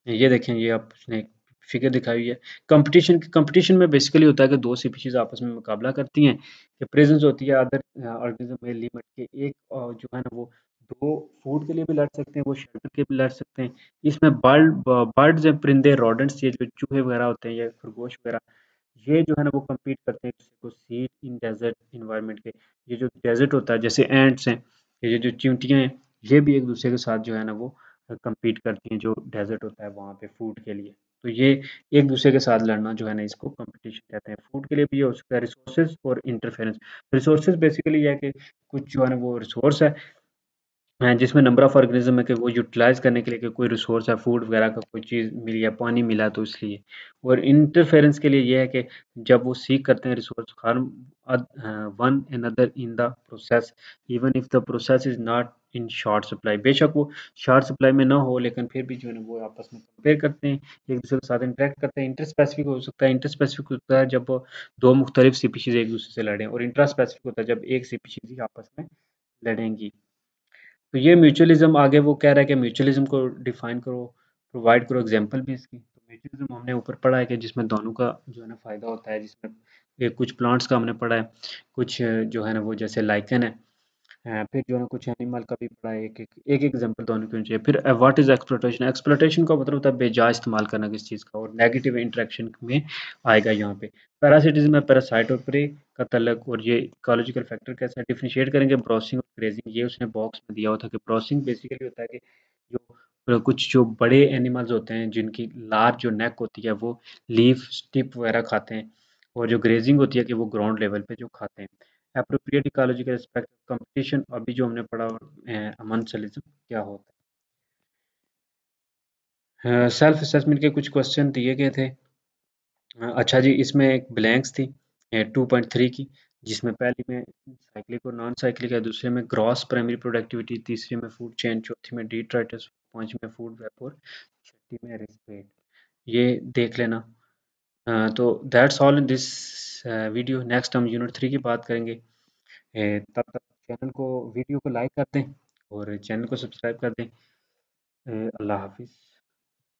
ये देखें ये आपने फिगर दिखाई हुई है। कंपटीशन कंपटीशन में बेसिकली होता है कि दो स्पीशीज आपस में मुकाबला करती हैं कि प्रेजेंस होती है अदर ऑर्गेनिज्म में लिमिट के एक, जो है ना वो दो फूड के लिए भी लड़ सकते हैं, वो शेल्टर के भी लड़ सकते हैं। इसमें बर्ड्स हैं, परिंदे, रोडेंट्स, ये जो चूहे वगैरह होते हैं या खरगोश वगैरह, ये जो है ना वो कम्पीट करते हैं एक दूसरे को सीड इन डेजर्ट इन्वायरमेंट के। ये जो डेजर्ट होता है जैसे एंट्स हैं, ये जो चींटियाँ हैं, ये भी एक दूसरे के साथ जो है ना वो कम्पीट करती हैं जो डेजर्ट होता है वहाँ पे फूड के लिए। तो ये एक दूसरे के साथ लड़ना जो है ना इसको कंपटीशन कहते हैं। फूड के लिए भी ये हो सकता है। रिसोर्सेज और इंटरफेरेंस। रिसोर्सेज बेसिकली ये है कि कुछ जो है ना वो रिसोर्स है जिसमें नंबर ऑफ ऑर्गेनिज्म है कि वो यूटिलाइज करने के लिए कि कोई रिसोर्स है, फूड वगैरह का कोई चीज़ मिली है, पानी मिला तो इसलिए। और इंटरफेरेंस के लिए ये है कि जब वो सीक करते हैं resource harm one another in the process, even if the process is not in short supply. बेशक वो शॉर्ट सप्लाई में ना हो लेकिन फिर भी जो है ना वो आपस में कंपेयर करते हैं, एक दूसरे के साथ इंटरेक्ट करते हैं। इंटर स्पेसिफिक हो सकता है, इंटर स्पेसिफिक होता है जब दो मुख्तलिफ स्पीशीज एक दूसरे से लड़ें, और इंट्रा स्पेसिफिक होता है जब एक स्पीशीज ही आपस में लड़ेंगी। तो ये म्यूचुअलिज्म आगे वो कह रहा है कि म्यूचुअलिज्म को डिफाइन करो, प्रोवाइड करो एग्जांपल भी इसकी। तो म्यूचुअलिज्म हमने ऊपर पढ़ा है कि जिसमें दोनों का जो है ना फ़ायदा होता है, जिसमें ये कुछ प्लांट्स का हमने पढ़ा है, कुछ जो है ना वो जैसे लाइकेन है, फिर जो है ना कुछ एनिमल का भी पढ़ा है। एक एग्जांपल दोनों की होनी चाहिए। फिर व्हाट इज़ एक्सप्लॉइटेशन। एक्सप्लॉइटेशन का मतलब होता है बेजा इस्तेमाल करना किसी चीज़ का, और नेगेटिव इंटरेक्शन में आएगा यहाँ पे। पैरासिटिज्म है पैरासाइट और प्रे का तल्लक, और ये इकोलॉजिकल फैक्टर कैसे डिफरेंशिएट करेंगे ब्रॉसिंग और ग्रेजिंग। ये उसने बॉक्स में दिया हुआ था कि ब्रॉसिंग बेसिकली होता है कि जो कुछ जो बड़े एनिमल्स होते हैं जिनकी लार्ज जो नेक होती है वो लीफ स्टिप वगैरह खाते हैं, और जो ग्रेजिंग होती है कि वो ग्राउंड लेवल पे जो खाते हैं। एप्रोप्रिएट इकोलॉजिकल रिस्पेक्ट कंपटीशन, अभी जो हमने पढ़ा अमनसलिज्म क्या होता है। सेल्फ असेसमेंट के कुछ क्वेश्चन दिए गए थे। अच्छा जी, इसमें एक ब्लैंक्स थी 2.3 की, जिसमें पहली में साइक्लिक और नॉन साइक्लिक है, दूसरे में ग्रॉस प्राइमरी प्रोडक्टिविटी, तीसरे में फूड चेन, चौथी में डिट्राइटस, पांचवी में फूड वेप और छठी में रिस्पेट। ये देख लेना। तो that's all in this video. Next हम यूनिट 3 की बात करेंगे। तब तक चैनल को वीडियो को लाइक कर दें और चैनल को सब्सक्राइब कर दें। अल्लाह हाफिज़।